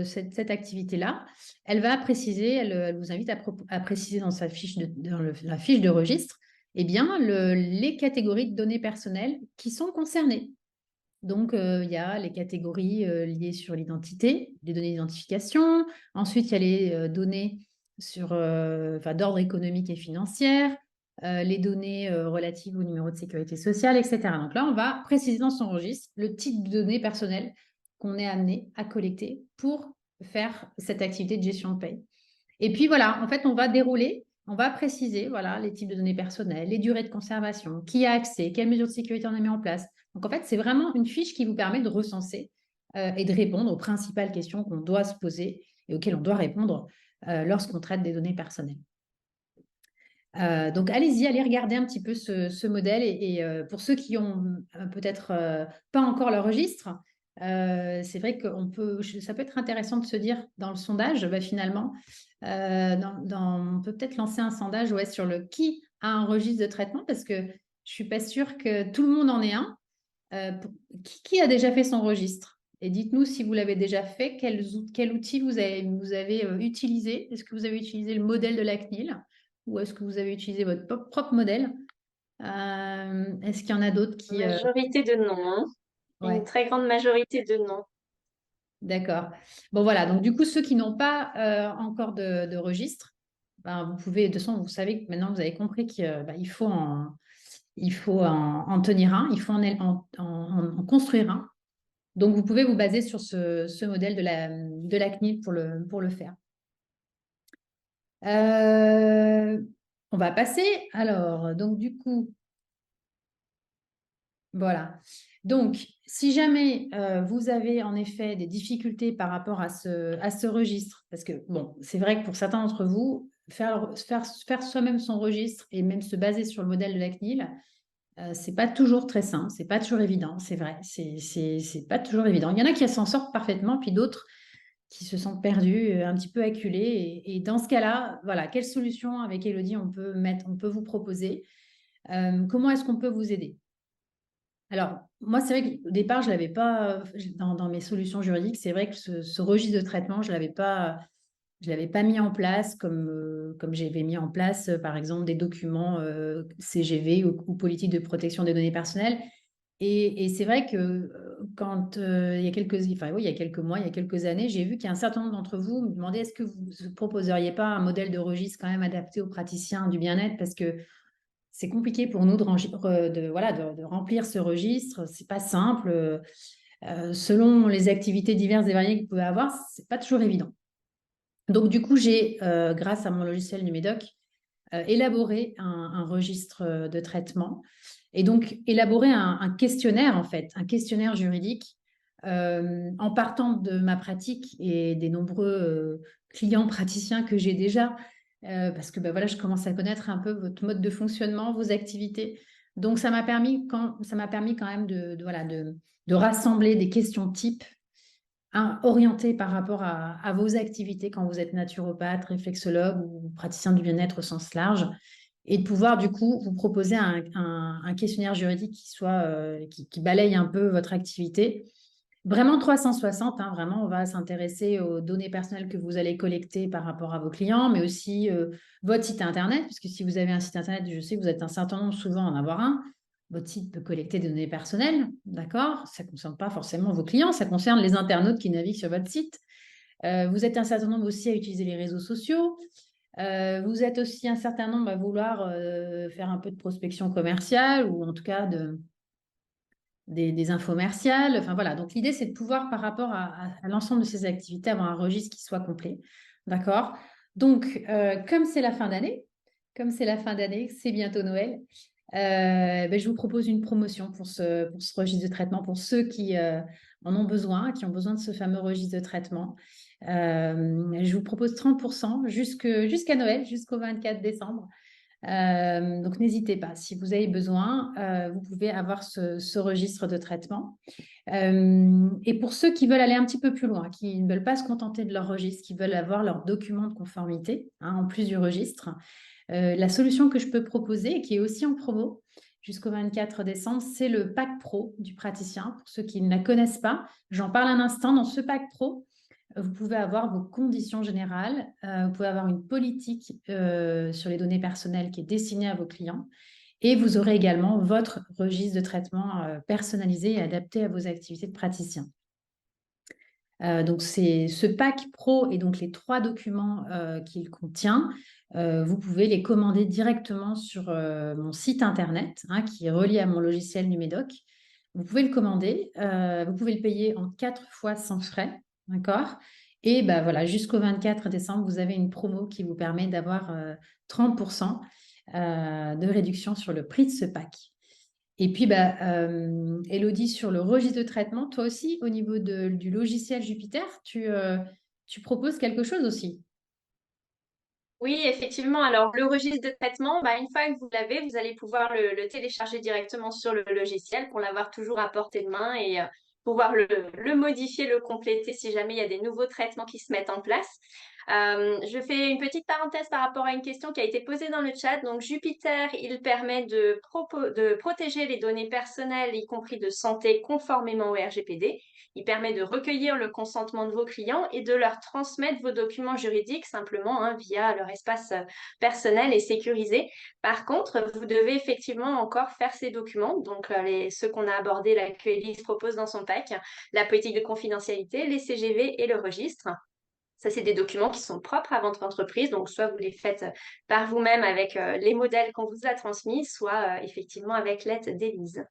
cette activité-là, elle va préciser, elle vous invite à préciser dans la fiche de registre, eh bien, les catégories de données personnelles qui sont concernées. Donc, il y a les catégories liées sur l'identité, les données d'identification. Ensuite, il y a les données d'ordre économique et financier, les données relatives au numéro de sécurité sociale, etc. Donc là, on va préciser dans son registre le type de données personnelles qu'on est amené à collecter pour faire cette activité de gestion de paie. Et puis voilà, en fait, on va dérouler, on va préciser voilà, les types de données personnelles, les durées de conservation, qui a accès, quelles mesures de sécurité on a mis en place. Donc en fait, c'est vraiment une fiche qui vous permet de recenser et de répondre aux principales questions qu'on doit se poser et auxquelles on doit répondre lorsqu'on traite des données personnelles. Donc, allez-y, allez regarder un petit peu ce modèle. Et pour ceux qui ont peut-être pas encore leur registre, c'est vrai que ça peut être intéressant de se dire dans le sondage, finalement, On peut peut-être lancer un sondage ouais, sur le qui a un registre de traitement parce que je ne suis pas sûre que tout le monde en ait un. Qui a déjà fait son registre? Et dites-nous si vous l'avez déjà fait, quel outil vous avez utilisé. Est-ce que vous avez utilisé le modèle de la CNIL ou est-ce que vous avez utilisé votre propre modèle? Est-ce qu'il y en a d'autres qui... Majorité de non, hein. Une Ouais, très grande majorité de non. d'accord. Bon, voilà. Donc, du coup, ceux qui n'ont pas encore de registre, ben, vous pouvez, de toute façon, vous savez que maintenant, vous avez compris qu'il faut en tenir un, il faut en construire un. Donc, vous pouvez vous baser sur ce modèle de la CNIL pour le faire. Euh, on va passer. Alors, donc, du coup, voilà. Donc, si jamais vous avez en effet des difficultés par rapport à ce registre, parce que, bon, c'est vrai que pour certains d'entre vous, faire soi-même son registre et même se baser sur le modèle de la CNIL, c'est pas toujours très simple, c'est pas toujours évident, c'est vrai, c'est pas toujours évident. Il y en a qui s'en sortent parfaitement, puis d'autres qui se sentent perdus, un petit peu acculés. Et dans ce cas-là, voilà, quelle solution avec Elodie on peut vous proposer? Comment est-ce qu'on peut vous aider? Alors, moi, c'est vrai qu'au départ, je l'avais pas dans mes solutions juridiques. C'est vrai que ce registre de traitement, je l'avais pas mis en place comme j'avais mis en place, par exemple, des documents CGV ou politique de protection des données personnelles. Et c'est vrai que quand il y a enfin, oui, il y a quelques mois, il y a quelques années, j'ai vu qu'il y a un certain nombre d'entre vous me demandaient est-ce que vous ne proposeriez pas un modèle de registre quand même adapté aux praticiens du bien-être parce que c'est compliqué pour nous de remplir ce registre. C'est pas simple. Selon les activités diverses et variées que vous pouvez avoir, c'est pas toujours évident. Donc, du coup, j'ai, grâce à mon logiciel Numédoc, élaboré un registre de traitement et donc élaborer un questionnaire, en fait, un questionnaire juridique en partant de ma pratique et des nombreux clients praticiens que j'ai déjà, parce que ben voilà, je commence à connaître un peu votre mode de fonctionnement, vos activités. Donc, ça m'a permis quand même voilà, de rassembler des questions types orientées par rapport à vos activités quand vous êtes naturopathe, réflexologue ou praticien du bien-être au sens large et de pouvoir du coup vous proposer un questionnaire juridique qui balaye un peu votre activité. Vraiment 360, hein, vraiment, on va s'intéresser aux données personnelles que vous allez collecter par rapport à vos clients, mais aussi votre site Internet, puisque si vous avez un site Internet, je sais que vous êtes un certain nombre souvent à en avoir un. Votre site peut collecter des données personnelles, d'accord? Ça ne concerne pas forcément vos clients, ça concerne les internautes qui naviguent sur votre site. Vous êtes un certain nombre aussi à utiliser les réseaux sociaux. Vous êtes aussi un certain nombre à vouloir faire un peu de prospection commerciale ou en tout cas des infomerciales. Enfin voilà, donc l'idée c'est de pouvoir par rapport à l'ensemble de ces activités avoir un registre qui soit complet. D'accord? Donc, comme c'est la fin d'année, c'est bientôt Noël, ben, je vous propose une promotion pour ce registre de traitement, pour ceux qui en ont besoin, qui ont besoin de ce fameux registre de traitement. Je vous propose 30% jusqu'à Noël, jusqu'au 24 décembre. Donc, n'hésitez pas. Si vous avez besoin, vous pouvez avoir ce registre de traitement. Et pour ceux qui veulent aller un petit peu plus loin, qui ne veulent pas se contenter de leur registre, qui veulent avoir leur document de conformité, hein, en plus du registre, la solution que je peux proposer, et qui est aussi en promo jusqu'au 24 décembre, c'est le pack pro du praticien. Pour ceux qui ne la connaissent pas, j'en parle un instant. Dans ce pack pro, vous pouvez avoir vos conditions générales, vous pouvez avoir une politique sur les données personnelles qui est destinée à vos clients et vous aurez également votre registre de traitement personnalisé et adapté à vos activités de praticien. Donc, c'est ce pack pro et donc les 3 documents qu'il contient, vous pouvez les commander directement sur mon site internet hein, qui est relié à mon logiciel Numédoc. Vous pouvez le commander, vous pouvez le payer en 4 fois sans frais, d'accord? Et ben voilà, jusqu'au 24 décembre, vous avez une promo qui vous permet d'avoir 30% de réduction sur le prix de ce pack. Et puis, bah, Elodie, sur le registre de traitement, toi aussi, au niveau du logiciel Jupiter, tu proposes quelque chose aussi. Oui, effectivement. Alors, le registre de traitement, bah, une fois que vous l'avez, vous allez pouvoir le télécharger directement sur le logiciel pour l'avoir toujours à portée de main et pouvoir le modifier, le compléter si jamais il y a des nouveaux traitements qui se mettent en place. Je fais une petite parenthèse par rapport à une question qui a été posée dans le chat. Donc, Jupiter, il permet de protéger les données personnelles, y compris de santé, conformément au RGPD. Il permet de recueillir le consentement de vos clients et de leur transmettre vos documents juridiques simplement via leur espace personnel et sécurisé. Par contre, vous devez effectivement encore faire ces documents, donc ceux qu'on a abordés, la QLIS propose dans son pack, la politique de confidentialité, les CGV et le registre. Ça, c'est des documents qui sont propres à votre entreprise. Donc, soit vous les faites par vous-même avec les modèles qu'on vous a transmis, soit effectivement avec l'aide d'Élise.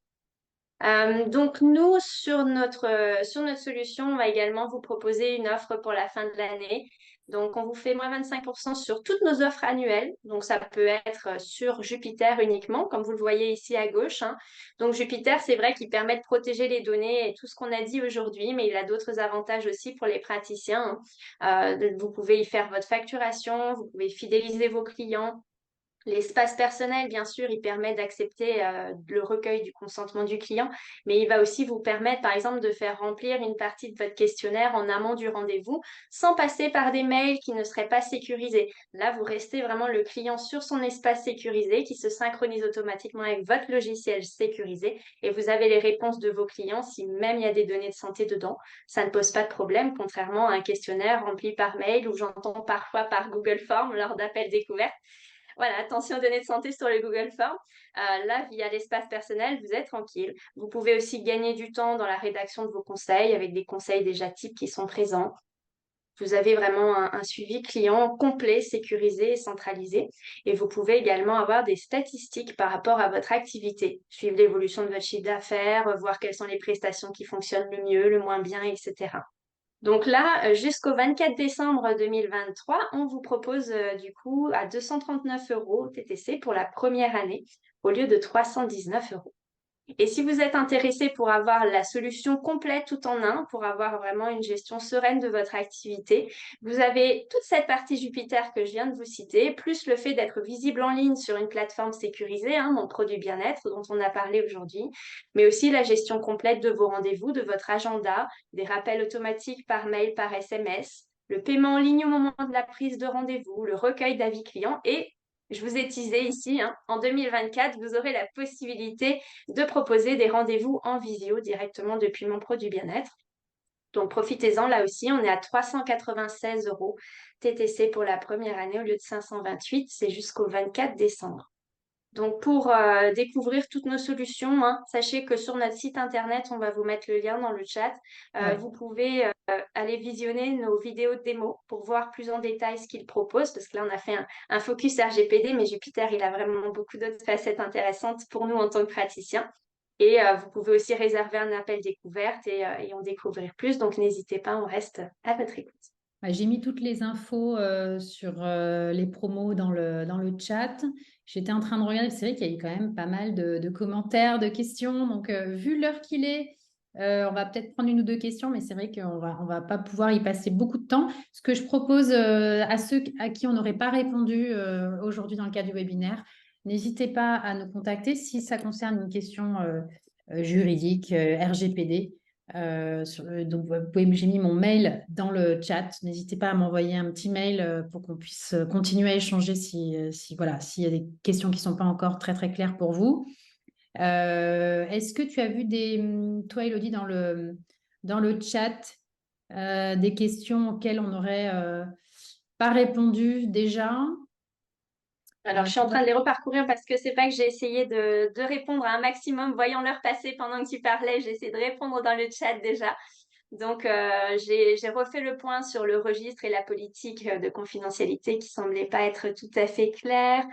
Donc, nous, sur notre solution, on va également vous proposer une offre pour la fin de l'année. Donc, on vous fait moins 25% sur toutes nos offres annuelles. Donc, ça peut être sur Jupiter uniquement, comme vous le voyez ici à gauche, hein. Donc, Jupiter, c'est vrai qu'il permet de protéger les données et tout ce qu'on a dit aujourd'hui, mais il a d'autres avantages aussi pour les praticiens, hein. Vous pouvez y faire votre facturation, vous pouvez fidéliser vos clients. L'espace personnel, bien sûr, il permet d'accepter le recueil du consentement du client, mais il va aussi vous permettre, par exemple, de faire remplir une partie de votre questionnaire en amont du rendez-vous sans passer par des mails qui ne seraient pas sécurisés. Là, vous restez vraiment le client sur son espace sécurisé qui se synchronise automatiquement avec votre logiciel sécurisé et vous avez les réponses de vos clients si même il y a des données de santé dedans. Ça ne pose pas de problème, contrairement à un questionnaire rempli par mail ou j'entends parfois par Google Form lors d'appels découvertes. Voilà, attention aux données de santé sur le Google Form. Là, via l'espace personnel, vous êtes tranquille. Vous pouvez aussi gagner du temps dans la rédaction de vos conseils avec des conseils déjà types qui sont présents. Vous avez vraiment un suivi client complet, sécurisé et centralisé. Et vous pouvez également avoir des statistiques par rapport à votre activité, suivre l'évolution de votre chiffre d'affaires, voir quelles sont les prestations qui fonctionnent le mieux, le moins bien, etc. Donc là, jusqu'au 24 décembre 2023, on vous propose du coup à 239 euros TTC pour la première année au lieu de 319 euros. Et si vous êtes intéressé pour avoir la solution complète tout en un, pour avoir vraiment une gestion sereine de votre activité, vous avez toute cette partie Jupiter que je viens de vous citer, plus le fait d'être visible en ligne sur une plateforme sécurisée, hein, mon produit bien-être dont on a parlé aujourd'hui, mais aussi la gestion complète de vos rendez-vous, de votre agenda, des rappels automatiques par mail, par SMS, le paiement en ligne au moment de la prise de rendez-vous, le recueil d'avis clients et je vous ai teasé ici, hein, en 2024, vous aurez la possibilité de proposer des rendez-vous en visio directement depuis mon produit bien-être. Donc, profitez-en là aussi. On est à 396 euros TTC pour la première année au lieu de 528. C'est jusqu'au 24 décembre. Donc, pour découvrir toutes nos solutions, hein, sachez que sur notre site internet, on va vous mettre le lien dans le chat. Ouais. Vous pouvez aller visionner nos vidéos de démo pour voir plus en détail ce qu'ils proposent, parce que là, on a fait un focus RGPD, mais Jupiter, il a vraiment beaucoup d'autres facettes intéressantes pour nous en tant que praticiens. Et vous pouvez aussi réserver un appel découverte et en découvrir plus. Donc, n'hésitez pas, on reste à votre écoute. Ouais, j'ai mis toutes les infos sur les promos dans le chat. J'étais en train de regarder, c'est vrai qu'il y a eu quand même pas mal de commentaires, de questions. Donc, vu l'heure qu'il est, on va peut-être prendre une ou deux questions, mais c'est vrai qu'on va pas pouvoir y passer beaucoup de temps. Ce que je propose à ceux à qui on n'aurait pas répondu aujourd'hui dans le cadre du webinaire, n'hésitez pas à nous contacter si ça concerne une question juridique, RGPD. Donc, j'ai mis mon mail dans le chat. N'hésitez pas à m'envoyer un petit mail pour qu'on puisse continuer à échanger voilà, s'il y a des questions qui ne sont pas encore très, très claires pour vous. Est-ce que tu as vu toi, Elodie, dans le chat, des questions auxquelles on n'aurait pas répondu déjà? Alors, je suis en train de les reparcourir parce que c'est pas que j'ai essayé de répondre à un maximum, voyant l'heure passer pendant que tu parlais, j'ai essayé de répondre dans le chat déjà. Donc, j'ai refait le point sur le registre et la politique de confidentialité qui semblait pas être tout à fait claire.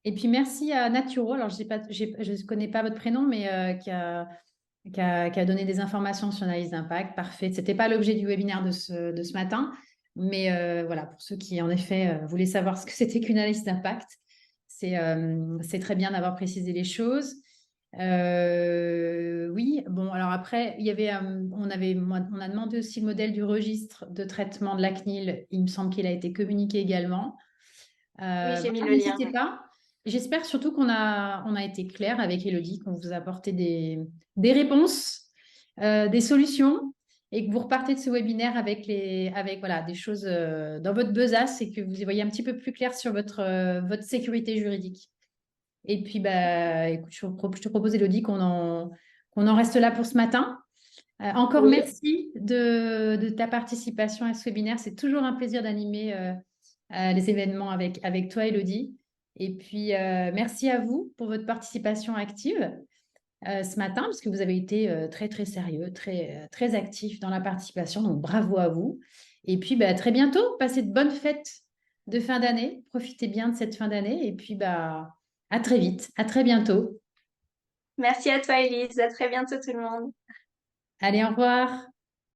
Et puis, merci à Naturo. Alors, je ne connais pas votre prénom, mais qui a donné des informations sur l'analyse d'impact. Parfait. Ce n'était pas l'objet du webinaire de ce matin. Mais voilà, pour ceux qui, en effet, voulaient savoir ce que c'était qu'une analyse d'impact, c'est très bien d'avoir précisé les choses. Oui, bon, alors après, on a demandé aussi le modèle du registre de traitement de la CNIL. Il me semble qu'il a été communiqué également. Oui, j'ai mis Voilà, le lien. n'hésitez pas. J'espère surtout qu'on a été clair avec Elodie, qu'on vous a apporté des réponses, des solutions. et que vous repartez de ce webinaire avec voilà, des choses dans votre besace et que vous y voyez un petit peu plus clair sur votre sécurité juridique. Et puis, bah, écoute, je te propose, Elodie, qu'on en reste là pour ce matin. Encore Oui. merci de ta participation à ce webinaire. C'est toujours un plaisir d'animer les événements avec toi, Elodie. Et puis, merci à vous pour votre participation active ce matin, parce que vous avez été très, très sérieux, très actif dans la participation. Donc, bravo à vous. Et puis, bah, à très bientôt. Passez de bonnes fêtes de fin d'année. Profitez bien de cette fin d'année. Et puis, bah, à très vite. À très bientôt. Merci à toi, Elise. À très bientôt, tout le monde. Allez, au revoir.